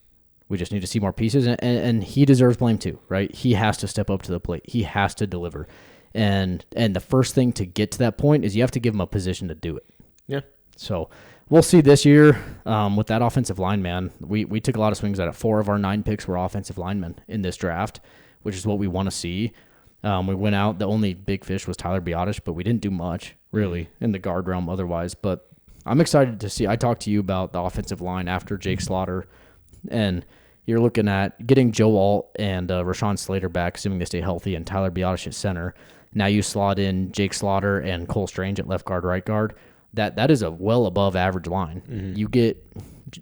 [SPEAKER 2] we just need to see more pieces, and he deserves blame too, right? He has to step up to the plate. He has to deliver. And the first thing to get to that point is you have to give him a position to do it.
[SPEAKER 1] Yeah.
[SPEAKER 2] So we'll see this year with that offensive line, man. We took a lot of swings at it. 4 of our 9 picks were offensive linemen in this draft, which is what we want to see. We went out. The only big fish was Tyler Biotish, but we didn't do much, really, in the guard realm otherwise. But I'm excited to see. I talked to you about the offensive line after Jake Slaughter, and you're looking at getting Joe Alt and Rashawn Slater back, assuming they stay healthy, and Tyler Biotish at center. Now you slot in Jake Slaughter and Cole Strange at left guard, right guard. That is a well above average line. You get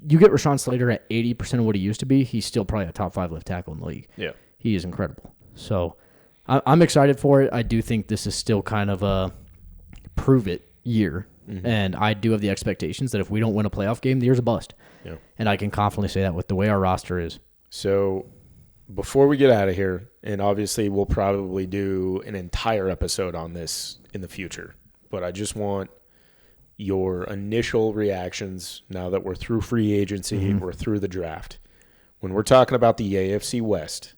[SPEAKER 2] Rashawn Slater at 80% of what he used to be. He's still probably a top 5 left tackle in the league.
[SPEAKER 1] Yeah,
[SPEAKER 2] he is incredible. So I'm excited for it. I do think this is still kind of a prove it year. And I do have the expectations that if we don't win a playoff game, the year's a bust. Yeah. And I can confidently say that with the way our roster is.
[SPEAKER 1] So before we get out of here, and obviously we'll probably do an entire episode on this in the future, but I just want your initial reactions now that we're through free agency, we're through the draft. When we're talking about the AFC West,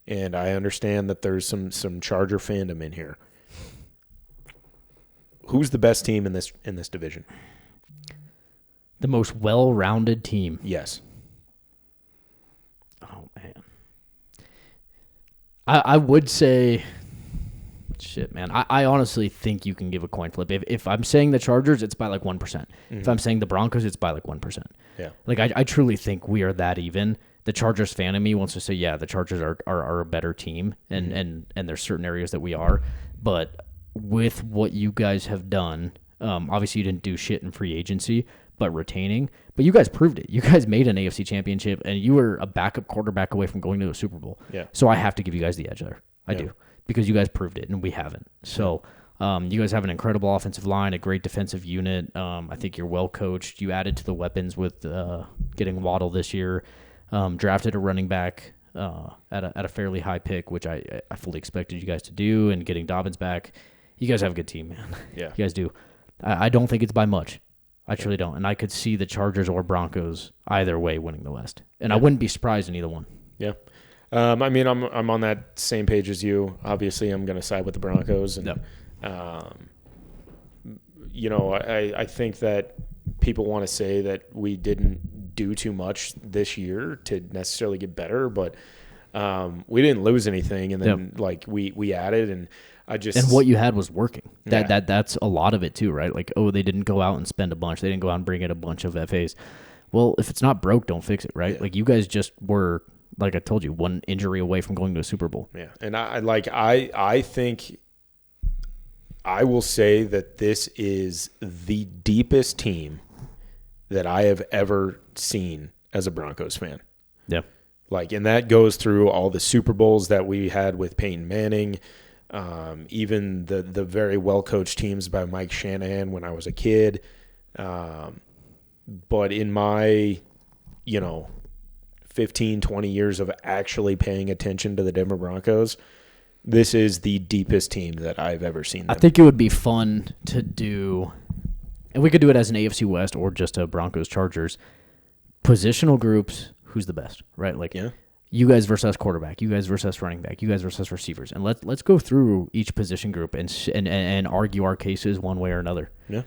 [SPEAKER 1] and I understand that there's some Charger fandom in here, who's the best team in this division?
[SPEAKER 2] The most well-rounded team.
[SPEAKER 1] Yes.
[SPEAKER 2] Oh, man. I would say, shit, man. I honestly think you can give a coin flip. If I'm saying the Chargers, it's by like 1%. If I'm saying the Broncos, it's by like 1%. Yeah. Like, I truly think we are that even. The Chargers fan of me wants to say, yeah, the Chargers are a better team, and there's certain areas that we are. But with what you guys have done, obviously you didn't do shit in free agency, but retaining. But you guys proved it. You guys made an AFC championship, and you were a backup quarterback away from going to a Super Bowl. Yeah. So I have to give you guys the edge there. I do. Because you guys proved it, and we haven't. So you guys have an incredible offensive line, a great defensive unit. I think you're well coached. You added to the weapons with getting Waddle this year. Drafted a running back at a fairly high pick, which I fully expected you guys to do, and getting Dobbins back. You guys have a good team, man. Yeah. You guys do. I don't think it's by much. I truly don't. And I could see the Chargers or Broncos either way winning the West. And I wouldn't be surprised in either one. Yeah.
[SPEAKER 1] I mean, I'm on that same page as you. Obviously, I'm going to side with the Broncos. And, I think that people want to say that we didn't do too much this year to necessarily get better, but we didn't lose anything. And then, we added, and
[SPEAKER 2] and what you had was working. That's a lot of it too, right? Like, they didn't go out and spend a bunch. They didn't go out and bring in a bunch of FAs. Well, if it's not broke, don't fix it, right? Yeah. Like, you guys just were, like I told you, one injury away from going to a Super Bowl.
[SPEAKER 1] Yeah, and I think I will say that this is the deepest team that I have ever seen as a Broncos fan. Yeah. And that goes through all the Super Bowls that we had with Peyton Manning, even the very well-coached teams by Mike Shanahan when I was a kid. But in my, 15, 20 years of actually paying attention to the Denver Broncos, this is the deepest team that I've ever seen them.
[SPEAKER 2] I think it would be fun to do, and we could do it as an AFC West or just a Broncos-Chargers, positional groups, who's the best, right? you guys versus us quarterback, you guys versus us running back, you guys versus us receivers, and let's go through each position group and argue our cases one way or another.
[SPEAKER 1] Yeah,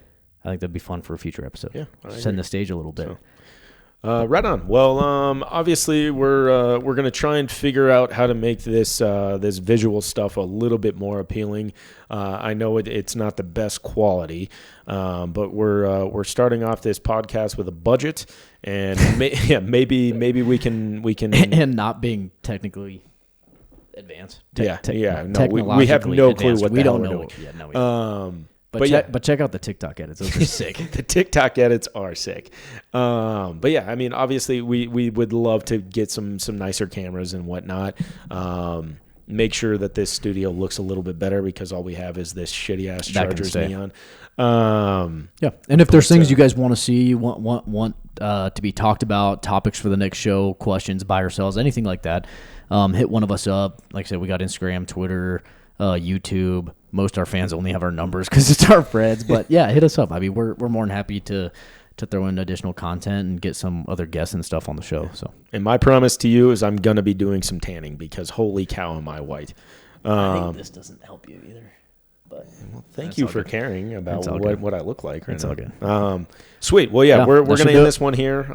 [SPEAKER 2] I think that'd be fun for a future episode.
[SPEAKER 1] Yeah,
[SPEAKER 2] send the stage a little bit.
[SPEAKER 1] Right on. Well, obviously we're gonna try and figure out how to make this this visual stuff a little bit more appealing. I know it's not the best quality, but we're starting off this podcast with a budget, and maybe we can
[SPEAKER 2] and not being technically advanced.
[SPEAKER 1] We have no clue what
[SPEAKER 2] we don't
[SPEAKER 1] we're
[SPEAKER 2] know.
[SPEAKER 1] Doing.
[SPEAKER 2] Yeah, no, we don't. But check out the TikTok edits; those are sick.
[SPEAKER 1] The TikTok edits are sick. But yeah, I mean, obviously, we would love to get some nicer cameras and whatnot. Make sure that this studio looks a little bit better because all we have is this shitty ass Chargers neon.
[SPEAKER 2] Yeah, and if there's things you guys want to see, want to be talked about, topics for the next show, questions, buy or sells, anything like that, hit one of us up. Like I said, we got Instagram, Twitter, YouTube. Most of our fans only have our numbers because it's our friends, but yeah, hit us up. I mean, we're more than happy to throw in additional content and get some other guests and stuff on the show. So,
[SPEAKER 1] and my promise to you is I'm gonna be doing some tanning because holy cow, am I white.
[SPEAKER 2] I think this doesn't help you either. But
[SPEAKER 1] thank you for caring about what I look like. Right
[SPEAKER 2] it's
[SPEAKER 1] now.
[SPEAKER 2] all good.
[SPEAKER 1] Sweet. Well, yeah, we're gonna end this one here.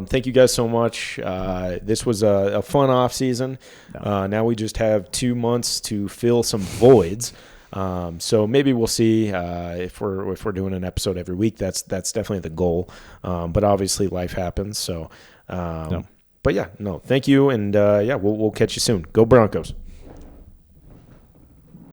[SPEAKER 1] Thank you guys so much. This was a fun off season. Now we just have 2 months to fill some voids. So maybe we'll see if we're doing an episode every week. That's definitely the goal. But obviously life happens. So, but yeah, no, thank you, and we'll catch you soon. Go Broncos.